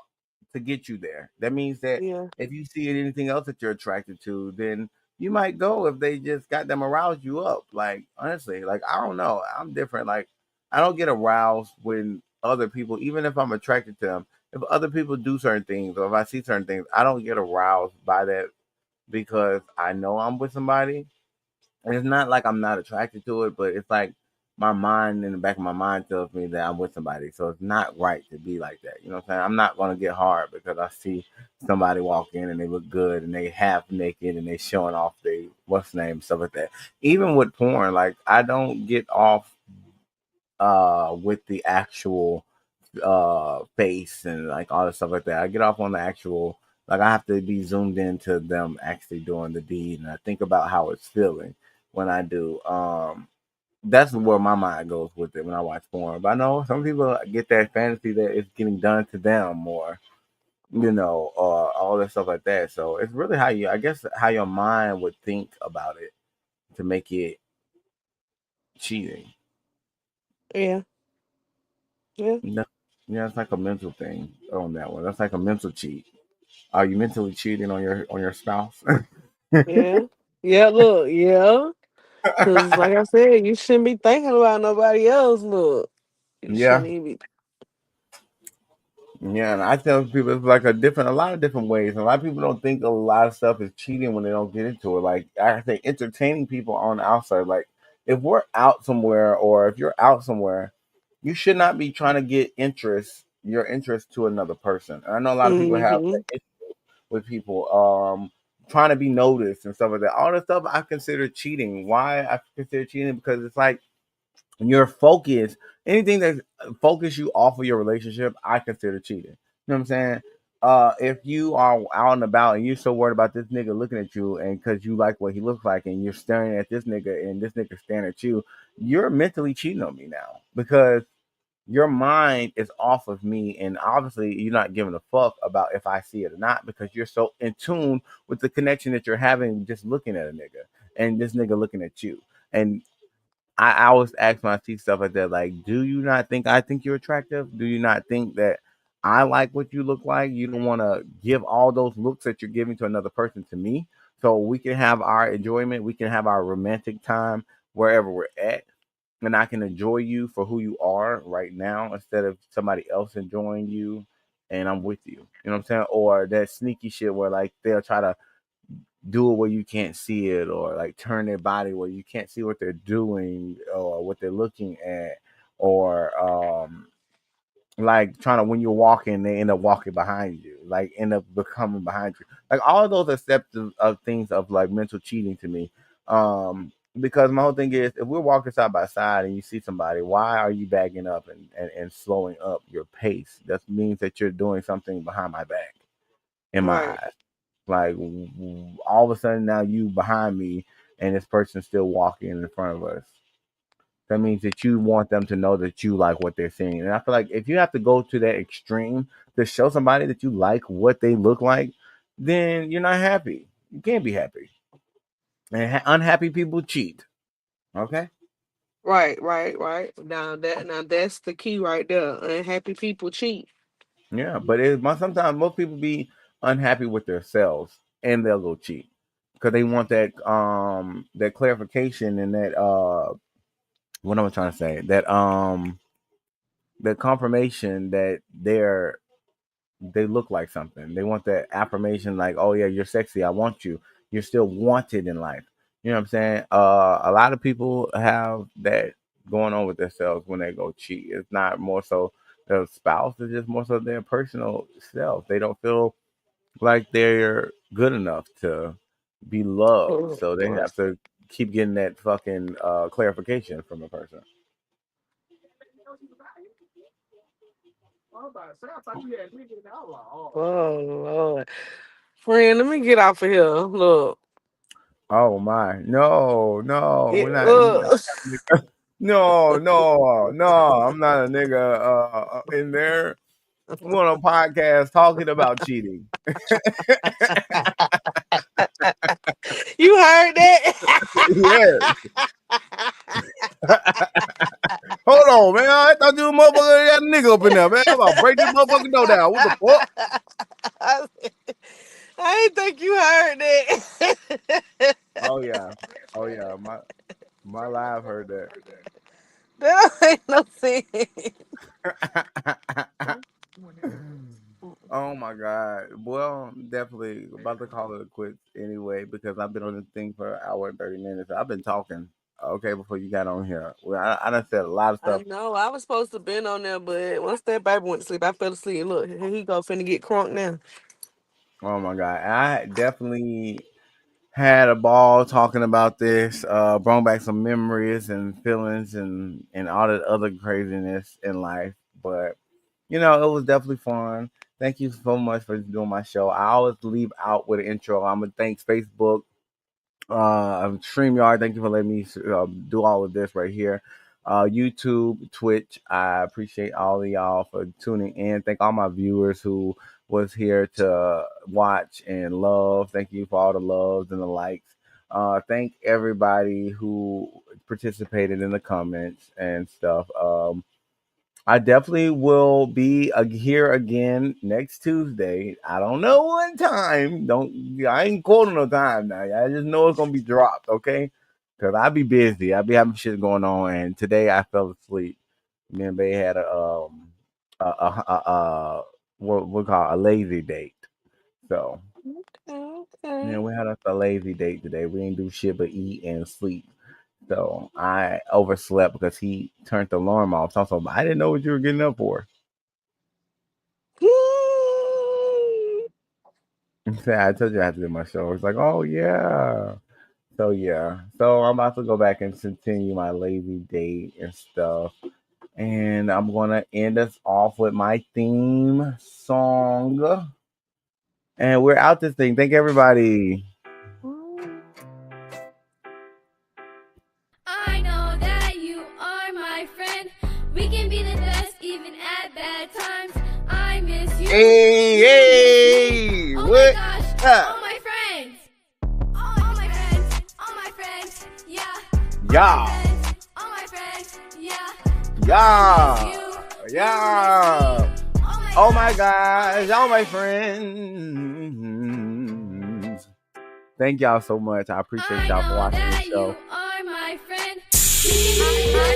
to get you there. That means that Yeah. if you see anything else that you're attracted to, then you might go if they just got them aroused you up. Like honestly, like I don't know, I'm different. Like I don't get aroused when other people, even if I'm attracted to them, if other people do certain things or if I see certain things, I don't get aroused by that because I know I'm with somebody. And it's not like I'm not attracted to it, but it's like my mind in the back of my mind tells me that I'm with somebody. So it's not right to be like that. You know what I'm saying? I'm not gonna get hard because I see somebody walk in and they look good and they half naked and they showing off they what's the name, stuff like that. Even with porn, like I don't get off with the actual face and like all the stuff like that. I get off on the actual, like I have to be zoomed into them actually doing the deed, and I think about how it's feeling when I do. That's where my mind goes with it when I watch porn. But I know some people get that fantasy that it's getting done to them, or or all that stuff like that. So it's really how you, I guess, how your mind would think about it to make it cheating. Yeah, yeah, No, yeah, it's like a mental thing on that one. That's like a mental cheat. Are you mentally cheating on your spouse? yeah, yeah. Look, yeah, because like I said, you shouldn't be thinking about nobody else. Look, you Yeah, shouldn't even be. yeah. And I tell people it's like a lot of different ways. A lot of people don't think a lot of stuff is cheating when they don't get into it. Like I say, entertaining people on the outside. Like if we're out somewhere, or if you're out somewhere, you should not be trying to get your interest to another person. And I know a lot of people have Mm-hmm. that issue with people trying to be noticed and stuff like that. All the stuff I consider cheating. Why I consider cheating? Because it's like your focus, anything that focus you off of your relationship, I consider cheating. You know what I'm saying? If you are out and about and you're so worried about this nigga looking at you, and because you like what he looks like, and you're staring at this nigga and this nigga staring at you, you're mentally cheating on me now because your mind is off of me, and obviously you're not giving a fuck about if I see it or not because you're so in tune with the connection that you're having just looking at a nigga and this nigga looking at you. And I always ask when I see stuff like that, like, do you not think I think you're attractive? Do you not think that I like what you look like? You don't want to give all those looks that you're giving to another person to me, so we can have our enjoyment, we can have our romantic time wherever we're at, and I can enjoy you for who you are right now instead of somebody else enjoying you, and I'm with you. You know what I'm saying? Or that sneaky shit where like they'll try to do it where you can't see it, or like turn their body where you can't see what they're doing or what they're looking at, or like trying to, when you're walking they end up walking behind you, like end up becoming behind you, like all of those are steps of things of like mental cheating to me. Because my whole thing is, if we're walking side by side and you see somebody, why are you bagging up and slowing up your pace? That means that you're doing something behind my back, in my Right, eyes. Like all of a sudden now you behind me and this person's still walking in front of us. That means that you want them to know that you like what they're seeing. And I feel like if you have to go to that extreme to show somebody that you like what they look like, then you're not happy. You can't be happy. And unhappy people cheat. Okay. right. Now that's the key right there. Unhappy people cheat. Yeah, but sometimes most people be unhappy with themselves and they'll go cheat because they want that clarification and that what am I trying to say? That the confirmation that they look like something. They want that affirmation, like, oh yeah, you're sexy. I want you. You're still wanted in life. You know what I'm saying? A lot of people have that going on with themselves when they go cheat. It's not more so their spouse. It's just more so their personal self. They don't feel like they're good enough to be loved, so they have to keep getting that fucking clarification from a person. Oh Lord, friend, let me get off of here. Look, Oh my, no, no, yeah, we're not. look. No, no, no, I'm not a nigga in there. I'm on a podcast talking about cheating. You heard that? Yes. Hold on, man. I thought you a motherfucker got a nigga up in there, man. I'm about to break this motherfucking door down. What the fuck? I didn't think you heard that. Oh yeah. Oh yeah. My live heard That ain't no sense. that. Oh my god. Well, definitely about to call it a quits anyway because I've been on this thing for an hour and 30 minutes. I've been talking. Okay, before you got on here, well, I done said a lot of I stuff. know I was supposed to been on there, but once that baby went to sleep, I fell asleep. Look, here he go, finna get crunk now. Oh my god, I definitely had a ball talking about this. Brought back some memories and feelings and all that other craziness in life. But it was definitely fun. Thank you so much for doing my show. I always leave out with an intro. I'm gonna thank Facebook, StreamYard. Thank you for letting me do all of this right here. YouTube, Twitch. I appreciate all of y'all for tuning in. Thank all my viewers who was here to watch and love. Thank you for all the loves and the likes. Thank everybody who participated in the comments and stuff. I definitely will be here again next Tuesday. I don't know what time. Don't I ain't quoting no time now. I just know it's gonna be dropped, okay? Cause I be busy. I be having shit going on, and today I fell asleep. Me and Bay had what we call a lazy date. So yeah, Okay. we had a lazy date today. We didn't do shit but eat and sleep. So I overslept because he turned the alarm off. So I didn't know what you were getting up for. I told you I had to do my show. It's like, oh yeah. So yeah. So I'm about to go back and continue my lazy date and stuff. And I'm gonna end us off with my theme song. And we're out this thing. Thank everybody. I know that you are my friend. We can be the best even at bad times. I miss you. Hey, You miss me. hey, Oh my what gosh, up? all my friends. All my friends, all my friends, yeah. All my Yeah, friends, all my friends, yeah. I yeah, miss you. You miss yeah. me. Oh my Oh my gosh, gosh, all all my my friends. friends. Thank y'all so much. I appreciate I y'all for know watching the that you show. are my friend. We can be